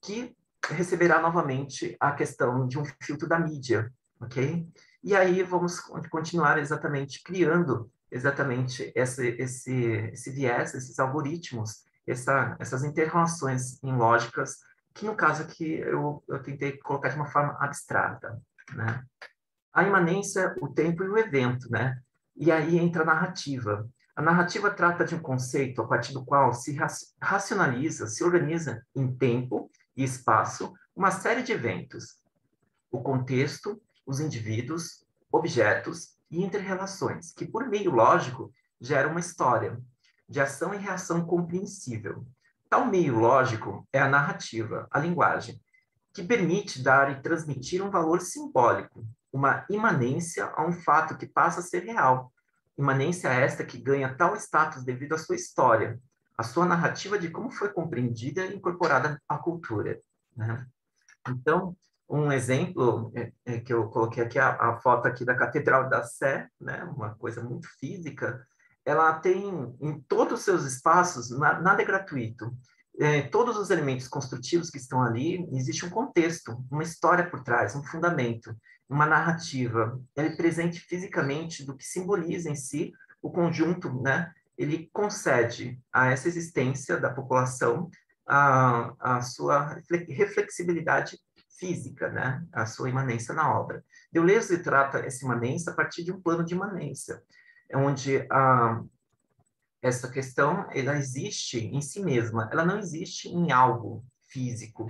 que receberá novamente a questão de um filtro da mídia, ok? E aí vamos continuar exatamente criando exatamente esse viés, esses algoritmos, essas interrelações em lógicas, que no caso aqui eu tentei colocar de uma forma abstrata, né? A imanência, o tempo e o evento, né? E aí entra a narrativa. A narrativa trata de um conceito a partir do qual se racionaliza, se organiza em tempo e espaço uma série de eventos. O contexto, os indivíduos, objetos e interrelações, que por meio lógico geram uma história de ação e reação compreensível. Tal meio lógico é a narrativa, a linguagem, que permite dar e transmitir um valor simbólico, uma imanência a um fato que passa a ser real. Imanência esta que ganha tal status devido à sua história, à sua narrativa de como foi compreendida e incorporada à cultura, né? Então, um exemplo que eu coloquei aqui, a foto aqui da Catedral da Sé, né? Uma coisa muito física. Ela tem, em todos os seus espaços, nada é gratuito. Todos os elementos construtivos que estão ali, existe um contexto, uma história por trás, um fundamento, uma narrativa. Ele é presente fisicamente do que simboliza em si o conjunto, né? Ele concede a essa existência da população a sua reflexibilidade física, né? A sua imanência na obra. Deleuze trata essa imanência a partir de um plano de imanência, onde essa questão ela existe em si mesma, ela não existe em algo físico,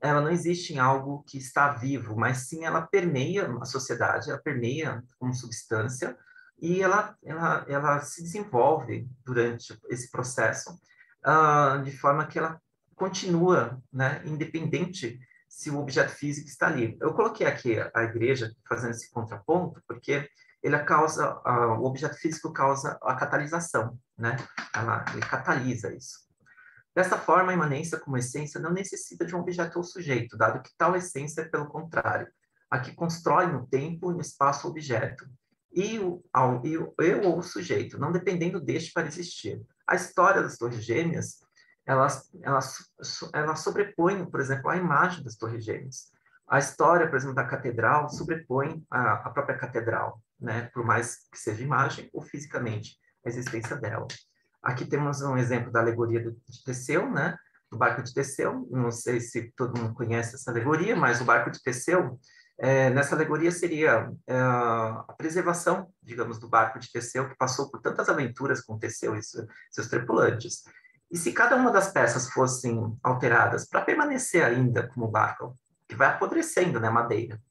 ela não existe em algo que está vivo, mas sim ela permeia a sociedade, ela permeia como substância e ela se desenvolve durante esse processo de forma que ela continua, né, independente se o objeto físico está ali. Eu coloquei aqui a igreja fazendo esse contraponto porque o objeto físico causa a catalisação, né? Ele catalisa isso. Dessa forma, a imanência como essência não necessita de um objeto ou sujeito, dado que tal essência é, pelo contrário, a que constrói no tempo e no espaço o objeto, e eu ou o sujeito, não dependendo deste para existir. A história das Torres Gêmeas, ela sobrepõe, por exemplo, a imagem das Torres Gêmeas. A história, por exemplo, da catedral sobrepõe a própria catedral, né? Por mais que seja imagem ou fisicamente a existência dela. Aqui temos um exemplo da alegoria de Teseu, né? Do barco de Teseu. Não sei se todo mundo conhece essa alegoria, mas o barco de Teseu, nessa alegoria seria a preservação, digamos, do barco de Teseu, que passou por tantas aventuras com Teseu e seus tripulantes. E se cada uma das peças fossem alteradas para permanecer ainda como barco, que vai apodrecendo, né, madeira,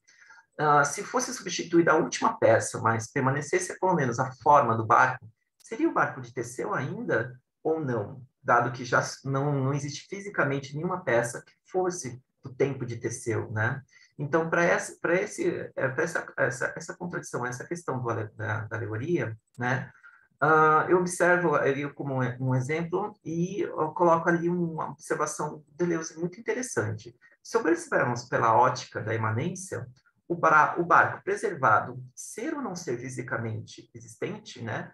se fosse substituída a última peça, mas permanecesse pelo menos a forma do barco, seria o barco de Teseu ainda ou não? Dado que já não existe fisicamente nenhuma peça que fosse do tempo de Teseu, né? Então, para essa contradição, essa questão da alegoria, né? Eu observo ali como um exemplo e eu coloco ali uma observação de Deleuze muito interessante. Se observarmos pela ótica da imanência, o barco preservado, ser ou não ser fisicamente existente, né?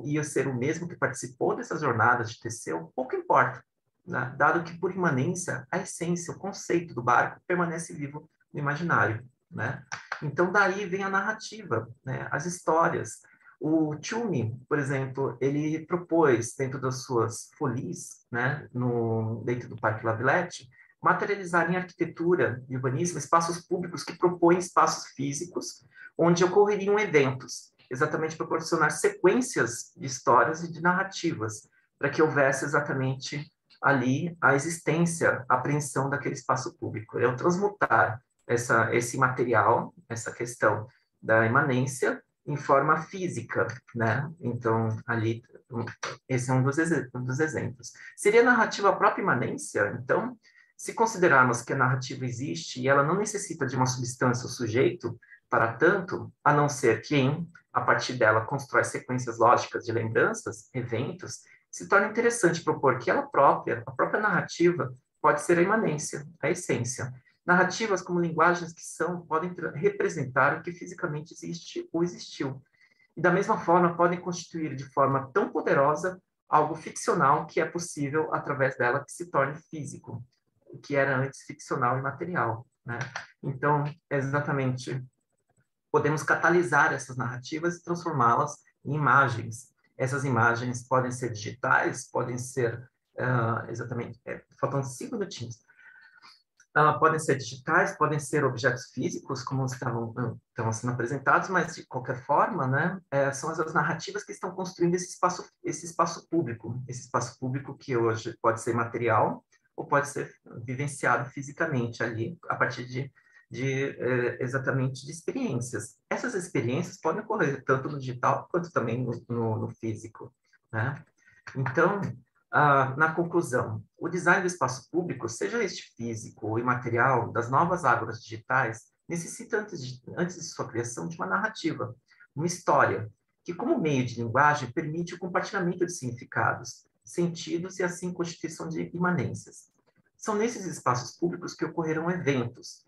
Ia ser o mesmo que participou dessas jornadas de Teseu, pouco importa, né? Dado que, por imanência, a essência, o conceito do barco permanece vivo no imaginário, né? Então, daí vem a narrativa, né? As histórias. O Tchumi, por exemplo, ele propôs, dentro das suas folies, né, dentro do Parque La Villette, materializar em arquitetura e urbanismo espaços públicos que propõem espaços físicos onde ocorreriam eventos, exatamente proporcionar sequências de histórias e de narrativas, para que houvesse exatamente ali a existência, a apreensão daquele espaço público. É o transmutar esse material, essa questão da imanência, em forma física, né? Então, ali, esse é um dos exemplos. Seria a narrativa a própria imanência? Então, se considerarmos que a narrativa existe e ela não necessita de uma substância ou sujeito, para tanto, a não ser quem, a partir dela, constrói sequências lógicas de lembranças, eventos, se torna interessante propor que ela própria, a própria narrativa, pode ser a imanência, a essência. Narrativas como linguagens que podem representar o que fisicamente existe ou existiu. E da mesma forma, podem constituir de forma tão poderosa algo ficcional que é possível, através dela, que se torne físico, o que era antes ficcional e material, né? Então, exatamente, podemos catalisar essas narrativas e transformá-las em imagens. Essas imagens podem ser digitais, podem ser, faltam 5 minutinhos, podem ser digitais, podem ser objetos físicos, como estavam sendo apresentados, mas, de qualquer forma, né, são as narrativas que estão construindo esse espaço público que hoje pode ser material ou pode ser vivenciado fisicamente ali, a partir exatamente de experiências. Essas experiências podem ocorrer tanto no digital quanto também no físico, né? Então, na conclusão, o design do espaço público, seja este físico ou imaterial, das novas ágoras digitais, necessita, antes de sua criação, de uma narrativa, uma história, que, como meio de linguagem, permite o compartilhamento de significados, sentidos e, assim, constituição de imanências. São nesses espaços públicos que ocorrerão eventos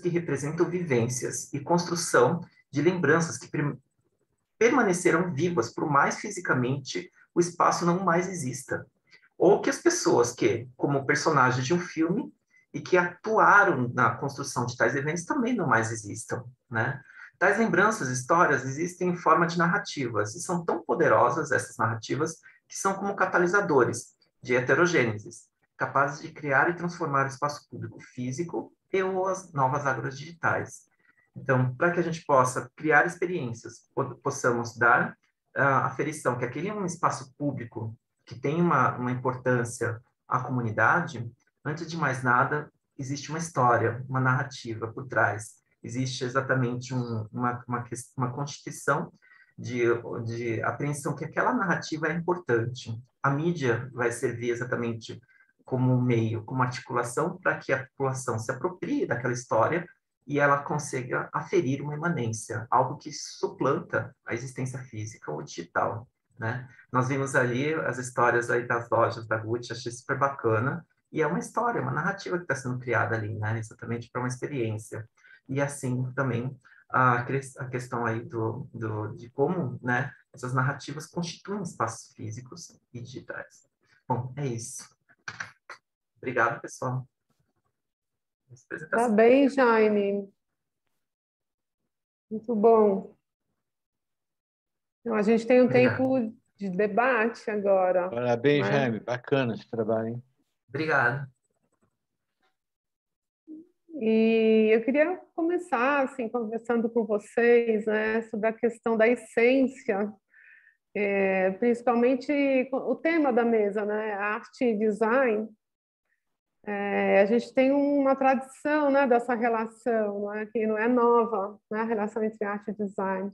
que representam vivências e construção de lembranças que permanecerão vivas por mais fisicamente o espaço não mais exista. Ou que as pessoas que, como personagens de um filme, e que atuaram na construção de tais eventos também não mais existam, né? Tais lembranças, histórias, existem em forma de narrativas, e são tão poderosas essas narrativas que são como catalisadores de heterogêneses, capazes de criar e transformar o espaço público físico e ou as novas ágoras digitais. Então, para que a gente possa criar experiências, possamos dar a aferição que aquele é um espaço público que tem uma importância à comunidade, antes de mais nada, existe uma história, uma narrativa por trás. Existe exatamente uma constituição de apreensão que aquela narrativa é importante. A mídia vai servir exatamente como um meio, como articulação para que a população se aproprie daquela história e ela consiga aferir uma imanência, algo que suplanta a existência física ou digital, né? Nós vimos ali as histórias aí das lojas da Gucci, achei super bacana, e é uma história, uma narrativa que está sendo criada ali, né? Exatamente para uma experiência. E assim também a questão aí de como, né, essas narrativas constituem espaços físicos e digitais. Bom, é isso. Obrigado, pessoal. Tá bem, Jaime. Muito bom. Então, a gente tem um tempo de debate agora. Parabéns, né? Jaime. Bacana esse trabalho, hein? Obrigado. E eu queria começar assim, conversando com vocês, né, sobre a questão da essência, principalmente o tema da mesa, né, arte e design. A gente tem uma tradição, né, dessa relação, né, que não é nova, né, a relação entre arte e design.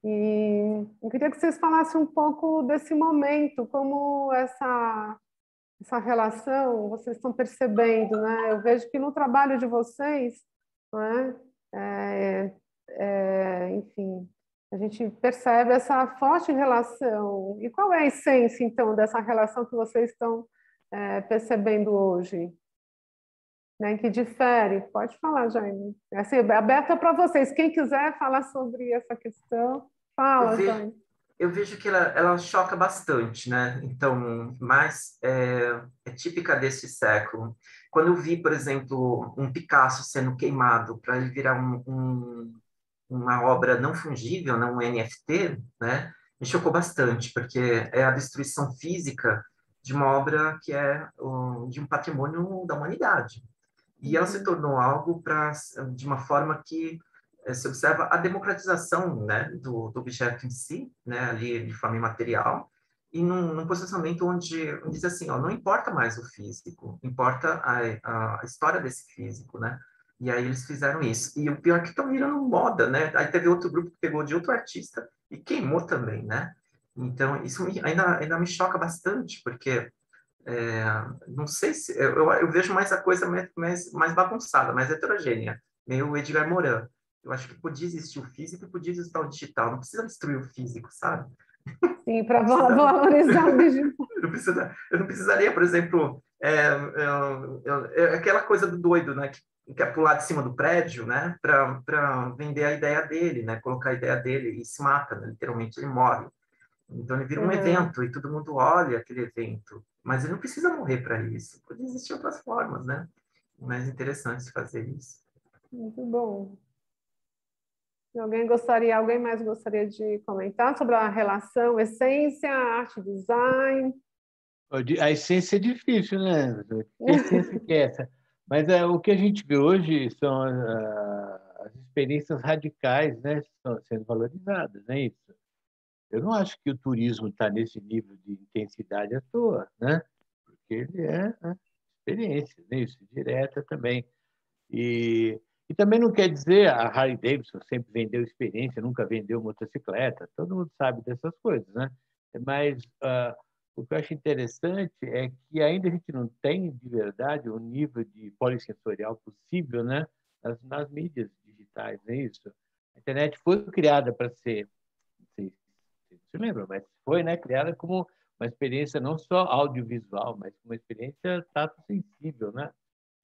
E eu queria que vocês falassem um pouco desse momento, como essa relação vocês estão percebendo, né? Eu vejo que no trabalho de vocês, né, enfim, a gente percebe essa forte relação. E qual é a essência, então, dessa relação que vocês estão percebendo hoje? Né, que difere? Pode falar, Jaime. Assim, aberta para vocês. Quem quiser falar sobre essa questão, fala, Jaime. Eu vejo que ela choca bastante, né? Então, mas é típica desse século. Quando eu vi, por exemplo, um Picasso sendo queimado para ele virar uma obra não fungível, não um NFT, né? Me chocou bastante, porque é a destruição física de uma obra que é de um patrimônio da humanidade. E ela se tornou algo de uma forma que se observa a democratização, né, do objeto em si, né, ali de forma imaterial, e num posicionamento onde diz assim, ó, não importa mais o físico, importa a história desse físico, né? E aí eles fizeram isso. E o pior é que estão virando moda, né? Aí teve outro grupo que pegou de outro artista e queimou também, né? Então, isso ainda me choca bastante, porque não sei se... Eu vejo mais a coisa mais bagunçada, mais heterogênea, meio Edgar Morin. Eu acho que podia existir o físico e podia existir o digital. Não precisa destruir o físico, sabe? Sim, para valorizar o digital. Eu não precisaria, por exemplo, aquela coisa do doido, né? Que quer pular de cima do prédio, né? Para vender a ideia dele, né? Colocar a ideia dele e se mata, né? Literalmente ele morre. Então ele vira um evento e todo mundo olha aquele evento, mas ele não precisa morrer para isso. Pode existir outras formas, né? Mais interessantes de fazer isso. Muito bom. Alguém mais gostaria de comentar sobre a relação essência, arte, design? A essência é difícil, né? Que essência que é essa? Mas o que a gente vê hoje são as experiências radicais, né? Estão sendo valorizadas, não é isso? Eu não acho que o turismo está nesse nível de intensidade à toa, né? Porque ele é experiência, né? Isso, direta também. E também não quer dizer a Harley Davidson sempre vendeu experiência, nunca vendeu motocicleta. Todo mundo sabe dessas coisas, né? Mas o que eu acho interessante é que ainda a gente não tem, de verdade, o nível de polissensorial possível, né? Nas mídias digitais, não é isso? A internet foi criada para ser, não sei se você lembra, mas foi, né, criada como uma experiência não só audiovisual, mas uma experiência tato sensível, né?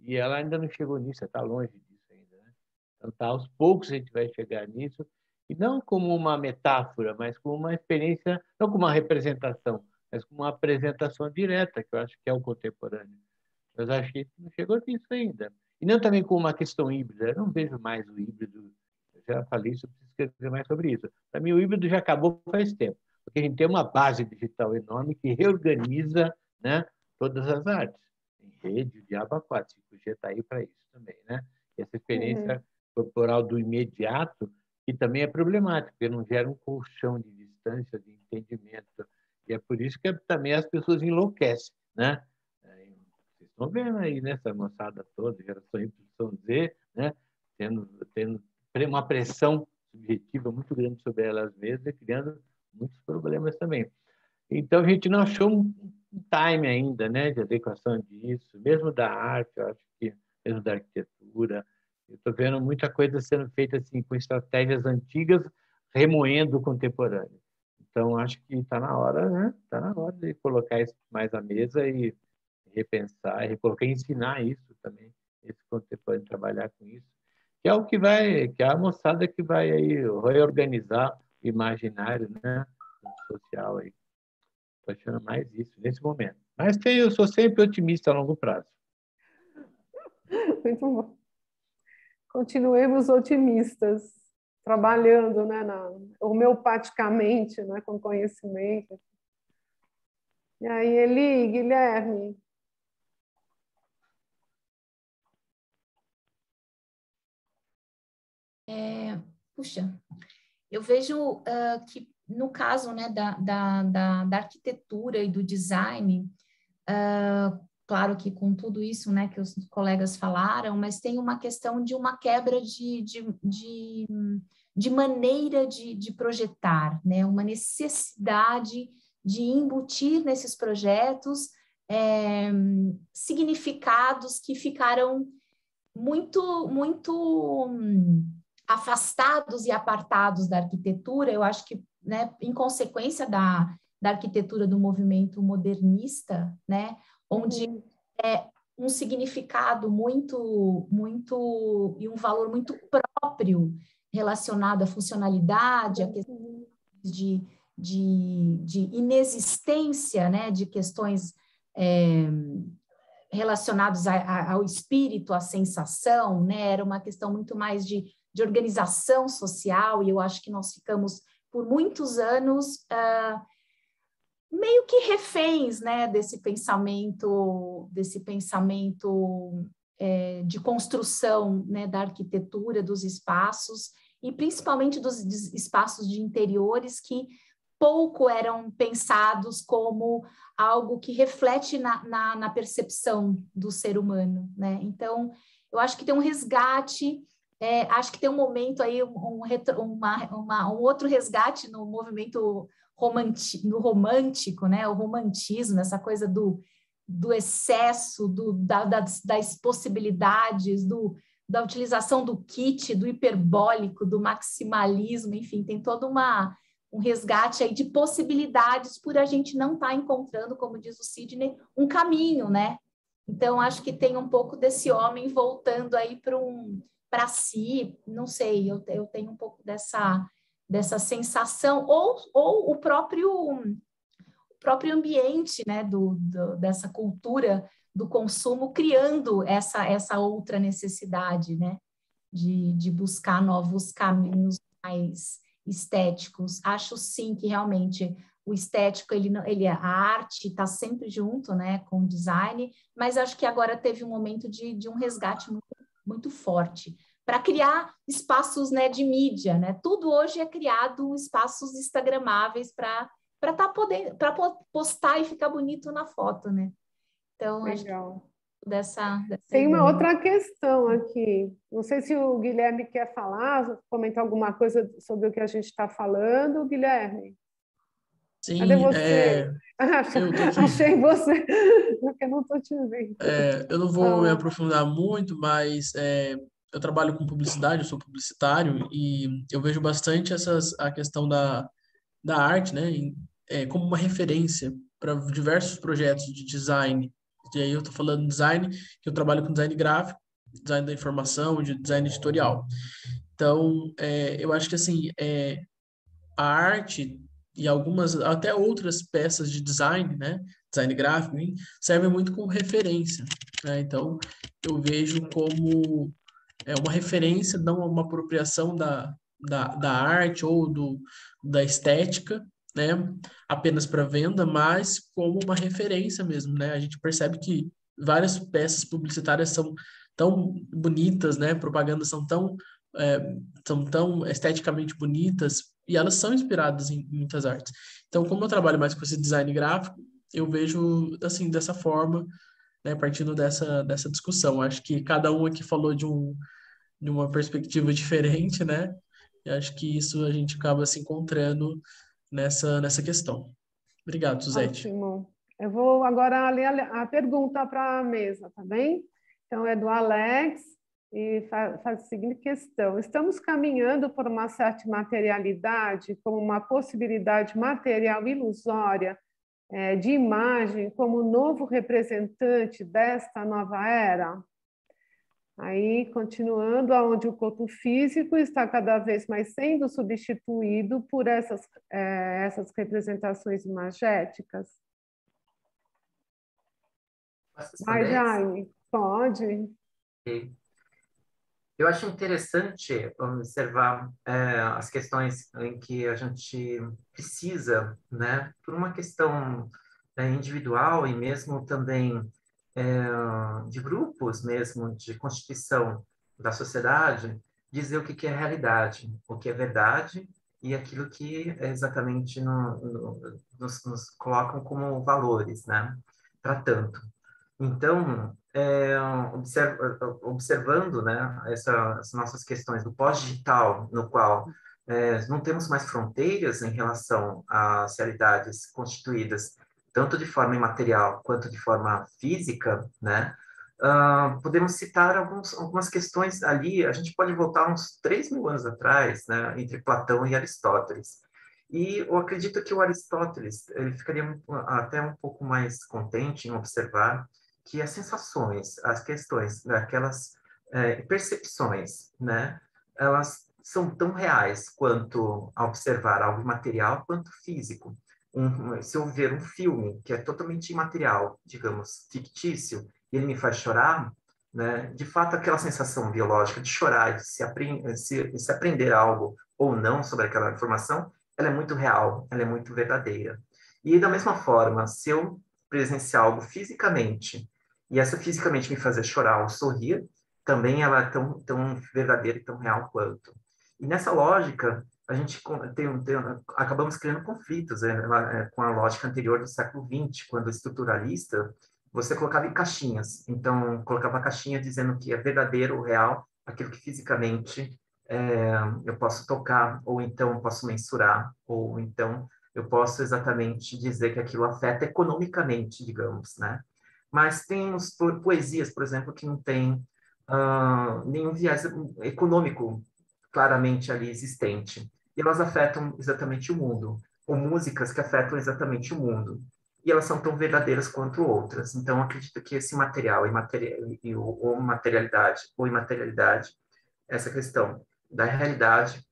E ela ainda não chegou nisso, está longe disso ainda, né? Então, tá, aos poucos a gente vai chegar nisso, e não como uma metáfora, mas como uma experiência, não como uma representação, mas como uma apresentação direta, que eu acho que é o contemporâneo. Mas acho que não chegou nisso ainda. E não também como uma questão híbrida. Eu não vejo mais o híbrido. Eu já falei isso, preciso escrever mais sobre isso. Para mim, o híbrido já acabou faz tempo, porque a gente tem uma base digital enorme que reorganiza, né, todas as artes. Em rede, o diabo a quatro. 5G está aí para isso também, né? E essa experiência corporal do imediato, que também é problemática, porque não gera um colchão de distância, de entendimento. E é por isso que também as pessoas enlouquecem, né? Vocês estão vendo aí, né, essa moçada toda, geração Y, Z, né, tendo uma pressão subjetiva muito grande sobre elas mesmas e criando muitos problemas também. Então, a gente não achou um time ainda, né, de adequação disso, mesmo da arte, eu acho que mesmo da arquitetura. Eu estou vendo muita coisa sendo feita assim, com estratégias antigas, remoendo o contemporâneo. Então, acho que está na hora, né? Está na hora de colocar isso mais à mesa e repensar, recolocar, ensinar isso também, esse contemporâneo trabalhar com isso, que é o que vai, que é a moçada que vai aí reorganizar o imaginário, né, social aí. Estou achando mais isso nesse momento. Mas eu sou sempre otimista a longo prazo. Muito bom. Continuemos otimistas, trabalhando, né, homeopaticamente, né, com conhecimento. E aí, Eli, Guilherme? Puxa, eu vejo que no caso, né, da arquitetura e do design, claro que com tudo isso, né, que os colegas falaram, mas tem uma questão de uma quebra de maneira de projetar, né? Uma necessidade de embutir nesses projetos significados que ficaram muito afastados e apartados da arquitetura. Eu acho que, né, em consequência da arquitetura do movimento modernista, né, onde um significado muito e um valor muito próprio relacionado à funcionalidade, a questões de inexistência, né, de questões relacionadas ao espírito, à sensação, né, era uma questão muito mais de organização social, e eu acho que nós ficamos por muitos anos meio que reféns, né, desse pensamento de construção, né, da arquitetura, dos espaços, e principalmente dos espaços de interiores que pouco eram pensados como algo que reflete na percepção do ser humano, né? Então, eu acho que tem um resgate, acho que tem um momento aí, um outro resgate no movimento romântico, né? O romantismo, essa coisa do excesso, das possibilidades, da utilização do kit, do hiperbólico, do maximalismo, enfim, tem todo um resgate aí de possibilidades por a gente não estar encontrando, como diz o Sidney, um caminho, né? Então, acho que tem um pouco desse homem voltando aí para si, não sei, eu tenho um pouco dessa sensação, ou o próprio ambiente, né, dessa cultura do consumo, criando essa outra necessidade, né, de buscar novos caminhos mais estéticos. Acho sim que realmente o estético, a arte está sempre junto, né, com o design, mas acho que agora teve um momento de um resgate muito, muito forte para criar espaços, né, de mídia, né? Tudo hoje é criado espaços instagramáveis para postar e ficar bonito na foto, né? Então, legal. Acho que dessa Tem uma ideia. outra questão aqui. Não sei se o Guilherme quer falar, comentar alguma coisa sobre o que a gente está falando, Guilherme. Sim, Cadê você? eu tô aqui. Achei você, porque eu não estou te vendo. Eu não vou me aprofundar muito, mas eu trabalho com publicidade, eu sou publicitário, e eu vejo bastante a questão da arte, né, como uma referência para diversos projetos de design. E aí eu estou falando design, que eu trabalho com design gráfico, design da informação, de design editorial. Então, eu acho que assim, a arte e algumas, até outras peças de design, né, design gráfico, hein, servem muito como referência, né? Então, eu vejo como uma referência, não uma apropriação da arte ou da estética, né, apenas para venda, mas como uma referência mesmo, né? A gente percebe que várias peças publicitárias são tão bonitas, né? Propagandas são tão esteticamente bonitas e elas são inspiradas em muitas artes. Então, como eu trabalho mais com esse design gráfico, eu vejo assim dessa forma, né? Partindo dessa discussão. Acho que cada um aqui falou de uma perspectiva diferente, né? E acho que isso a gente acaba se encontrando nessa questão. Obrigado, Suzete. Ótimo. Eu vou agora ler a pergunta para a mesa, tá bem? Então, é do Alex e faz a seguinte questão. Estamos caminhando por uma certa materialidade como uma possibilidade material ilusória de imagem como novo representante desta nova era? Aí, continuando, onde o corpo físico está cada vez mais sendo substituído por essas representações imagéticas. Vai, Jaime, pode. Okay. Eu acho interessante observar as questões em que a gente precisa, né, por uma questão individual e mesmo também de grupos mesmo, de constituição da sociedade, dizer o que é realidade, o que é verdade e aquilo que exatamente nos colocam como valores, né? Para tanto. Então, observando, né, essas nossas questões do pós-digital, no qual não temos mais fronteiras em relação às realidades constituídas tanto de forma imaterial quanto de forma física, né? Podemos citar algumas questões ali. A gente pode voltar uns 3.000 anos atrás, né, entre Platão e Aristóteles. E eu acredito que o Aristóteles ele ficaria até um pouco mais contente em observar que as sensações, as questões daquelas percepções, né, elas são tão reais quanto a observar algo material quanto físico. Se eu ver um filme que é totalmente imaterial, digamos, fictício, e ele me faz chorar, né, de fato aquela sensação biológica de chorar, de se aprender algo ou não sobre aquela informação, ela é muito real, ela é muito verdadeira. E da mesma forma, se eu presenciar algo fisicamente, e essa fisicamente me fazer chorar ou sorrir, também ela é tão verdadeira e tão real quanto. E nessa lógica, a gente acabamos criando conflitos com a lógica anterior do século XX, quando o estruturalista, você colocava em caixinhas. Então, colocava a caixinha dizendo que é verdadeiro ou real aquilo que fisicamente eu posso tocar, ou então posso mensurar, ou então eu posso exatamente dizer que aquilo afeta economicamente, digamos, né? Mas tem poesias, por exemplo, que não tem nenhum viés econômico claramente ali existente. E elas afetam exatamente o mundo, ou músicas que afetam exatamente o mundo. E elas são tão verdadeiras quanto outras. Então, acredito que esse material ou materialidade ou imaterialidade, essa questão da realidade,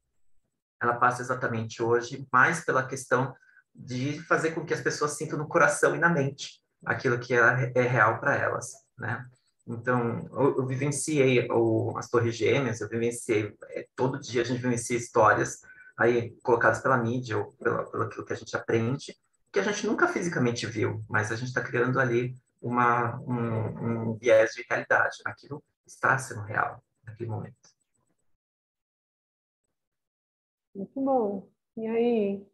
ela passa exatamente hoje mais pela questão de fazer com que as pessoas sintam no coração e na mente aquilo que é real para elas, né? Então, eu vivenciei as Torres Gêmeas, eu vivenciei, todo dia a gente vivencia histórias aí colocadas pela mídia ou pelo aquilo que a gente aprende, que a gente nunca fisicamente viu, mas a gente está criando ali um viés de realidade. Aquilo está sendo real naquele momento. Muito bom. E aí?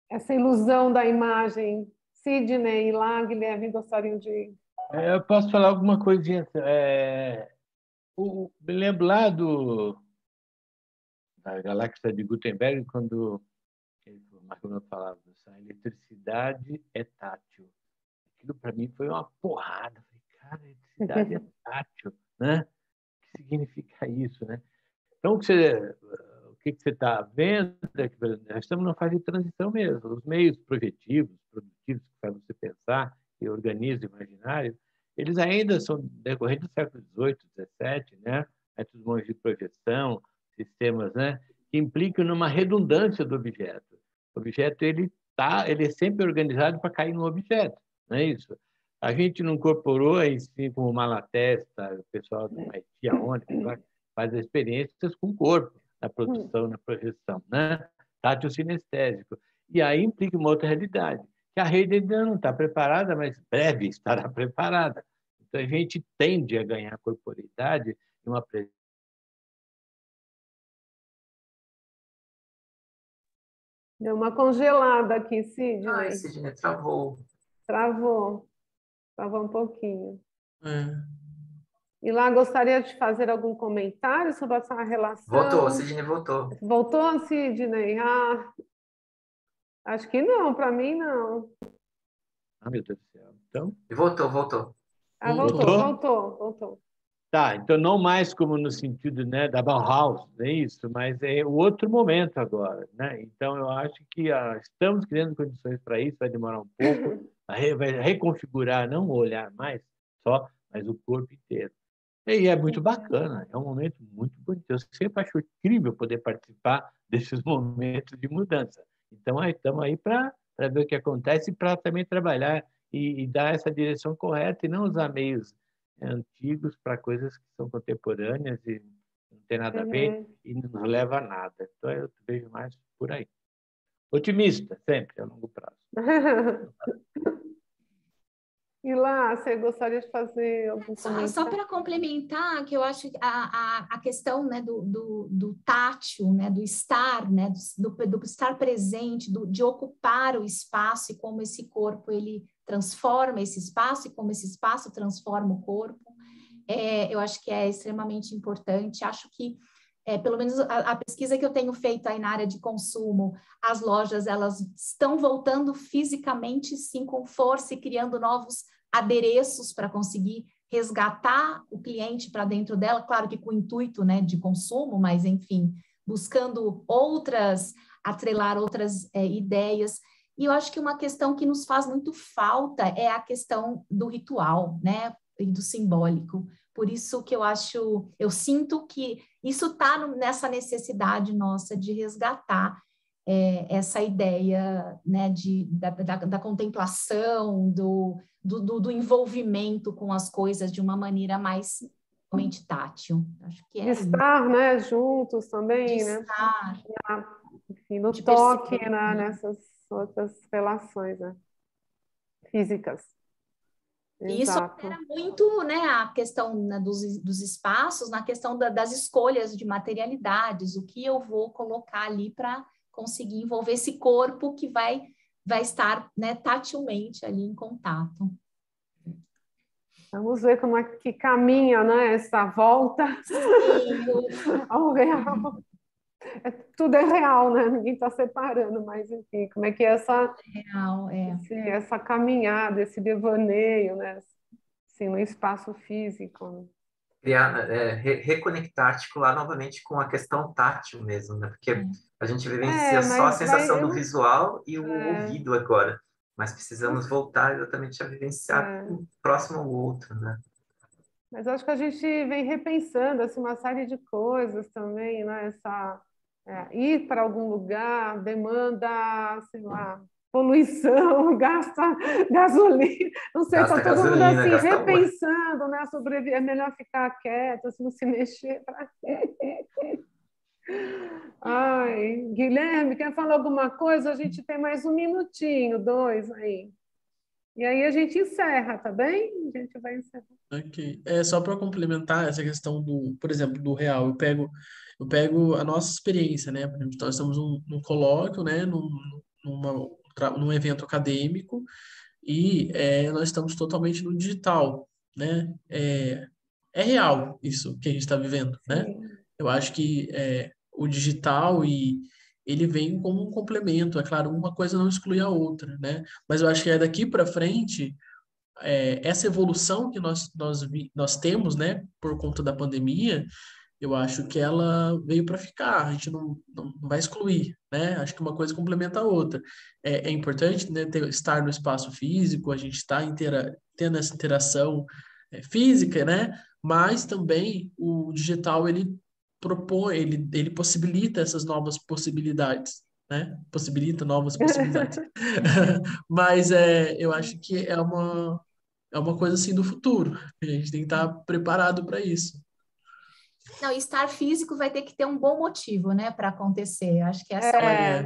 Essa ilusão da imagem, Sidney e lá, Guilherme, gostariam de... Eu posso falar alguma coisinha. Me lembro lá da galáxia de Gutenberg, quando o Marco falava isso, a eletricidade é tátil. Aquilo para mim foi uma porrada. Falei, cara, a eletricidade é tátil, né? O que significa isso, né? Então, o que você está vendo é que nós estamos numa fase de transição mesmo. Os meios projetivos, produtivos, que fazem você pensar e organizam o imaginário, eles ainda são decorrentes do século XVIII, XVII, né? Métodos de projeção, sistemas, né? Que implicam numa redundância do objeto. O objeto ele é sempre organizado para cair no objeto, não é isso? A gente não incorporou, assim, como o Malatesta, o pessoal do MIT, a ONU, faz experiências com o corpo, na produção, na projeção, né? Tátil sinestésico. E aí implica uma outra realidade, que a rede ainda não está preparada, mas breve estará preparada. Então, a gente tende a ganhar corporeidade em uma presença. Deu uma congelada aqui, Sidney. Ai, Sidney, travou. Travou um pouquinho. É. E lá, gostaria de fazer algum comentário sobre essa relação? Voltou, Sidney voltou. Voltou, Sidney? Acho que não, para mim não. Meu Deus do céu. Então... Voltou. Voltou. Tá, então não mais como no sentido, né, da Bauhaus, é isso, mas é o outro momento agora, né? Então eu acho que estamos criando condições para isso, vai demorar um pouco, vai reconfigurar, não olhar mais só, mas o corpo inteiro. E é muito bacana, é um momento muito bonito. Eu sempre acho incrível poder participar desses momentos de mudança. Então estamos aí para ver o que acontece e para também trabalhar e dar essa direção correta e não usar meios antigos para coisas que são contemporâneas e não tem nada a ver e não nos leva a nada. Então, eu vejo mais por aí. Otimista, sempre, a longo prazo. E lá, você gostaria de fazer algum Só comentário? para complementar, que eu acho que a questão, né, do tátil, né, do estar, né, do estar presente, de ocupar o espaço e como esse corpo ele transforma esse espaço e como esse espaço transforma o corpo, eu acho que é extremamente importante. Acho que, pelo menos a pesquisa que eu tenho feito aí na área de consumo, as lojas elas estão voltando fisicamente, sim, com força e criando novos adereços para conseguir resgatar o cliente para dentro dela, claro que com o intuito, né, de consumo, mas enfim, buscando atrelar outras ideias. E eu acho que uma questão que nos faz muito falta é a questão do ritual, né, e do simbólico. Por isso que eu sinto que isso está nessa necessidade nossa de resgatar essa ideia, né, da contemplação, do envolvimento com as coisas de uma maneira mais realmente tátil. Acho que de estar, né, juntos também, de né? estar, Enfim, no de toque, perceber, né, nessas outras relações, né, físicas. E isso Exato. altera muito, né, a questão, né, dos espaços, na questão das escolhas de materialidades, o que eu vou colocar ali para conseguir envolver esse corpo que vai estar, né, tatilmente ali em contato. Vamos ver como é que caminha, né, essa volta ao real. Tudo é real, né? Ninguém está separando, mas enfim, como é que é Real, essa caminhada, esse devaneio, né? Assim, no espaço físico. Né? Criar, reconectar, articular novamente com a questão tátil mesmo, né? Porque a gente vivencia só a Mas sensação do eu, visual e o ouvido agora, mas precisamos mas, voltar exatamente a vivenciar o próximo ao outro, né? mas acho que a gente vem repensando assim, uma série de coisas também, né? Ir para algum lugar demanda, sei lá, poluição, gasta gasolina, não sei, está Gasta todo mundo gasolina, assim gasta amor. repensando, né? É melhor ficar quieto, assim, não se mexer. Ai, Guilherme, quer falar alguma coisa? A gente tem mais um minutinho, dois aí. E aí a gente encerra, tá bem? A gente vai encerrar. Ok. Só para complementar essa questão por exemplo, do real, eu pego a nossa experiência, né? Por exemplo, nós estamos num colóquio, né? Num evento acadêmico e nós estamos totalmente no digital, né? É real isso que a gente está vivendo, né? Sim. Eu acho que o digital ele vem como um complemento, é claro, uma coisa não exclui a outra, né? Mas eu acho que daqui para frente essa evolução que nós temos, né, por conta da pandemia, eu acho que ela veio para ficar, a gente não vai excluir, né? Acho que uma coisa complementa a outra. É importante, né, estar no espaço físico, a gente está tendo essa interação física, né? Mas também o digital, ele propõe, ele possibilita essas novas possibilidades, né? Possibilita novas possibilidades. Mas eu acho que é uma coisa assim do futuro. A gente tem que estar preparado para isso. Não, estar físico vai ter que ter um bom motivo, né, para acontecer. Acho que essa Vai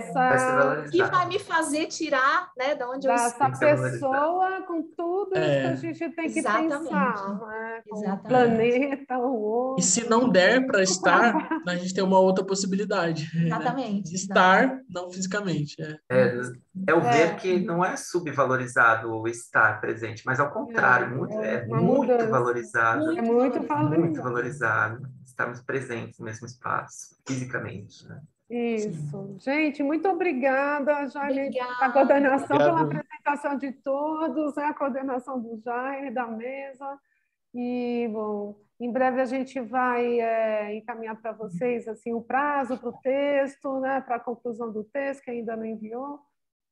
ser que vai valorizado. me fazer tirar, né, de onde eu Dessa Tem que ser estou. valorizado. pessoa com tudo isso que a gente tem que Exatamente. pensar, né? Com o Exatamente. planeta, o E se outro, não der para o estar, trabalho. a gente tem uma outra possibilidade, né? Exatamente. De estar, não fisicamente. É, é o ver É, que não é subvalorizado o estar presente, mas ao contrário, é uma muito mudança. valorizado, É Muito muito valorizado. muito valorizado. valorizado estarmos presentes no mesmo espaço, fisicamente, né? Isso. Gente, muito obrigada, Jaime, pela Obrigada. coordenação, pela Obrigado. apresentação de todos, né? A coordenação do Jaime, da mesa. E, bom, em breve a gente vai encaminhar para vocês assim, o prazo para o texto, né? Para a conclusão do texto, que ainda não enviou,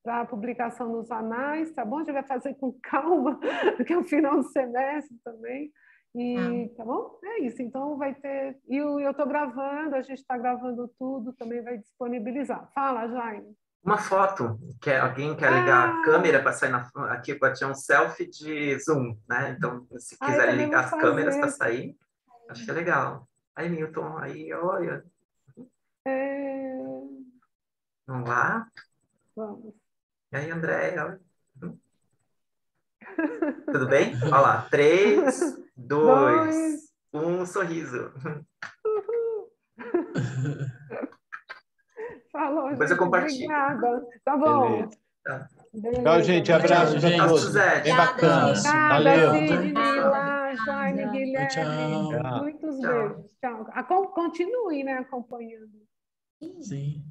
para a publicação nos anais, tá bom? A gente vai fazer com calma, porque é o final do semestre também. E tá bom? É isso. Então vai ter. E eu estou gravando, a gente está gravando tudo, também vai disponibilizar. Fala, Jaime. Uma foto, alguém quer ligar a Ah, câmera para sair aqui para tirar um selfie de Zoom, né? Então, se eu quiserem também vou ligar as câmeras para fazer. sair, acho que é legal. Aí, Milton, aí, olha, É, vamos lá. vamos. E aí, Andréia, olha. Tudo bem? Olha lá. 3, 2, 1, sorriso. Falou, Depois gente. eu compartilho. Obrigada. Tá bom. Beleza. Beleza. Tchau, gente. Abraço para gente. todos. Suzete. Bem bacana. Obrigada, Valeu. Sidney, Obrigada. lá, Jaime, Guilherme. Tchau. Tchau. Muitos Tchau. beijos. Tchau. Continue, né, acompanhando. Sim.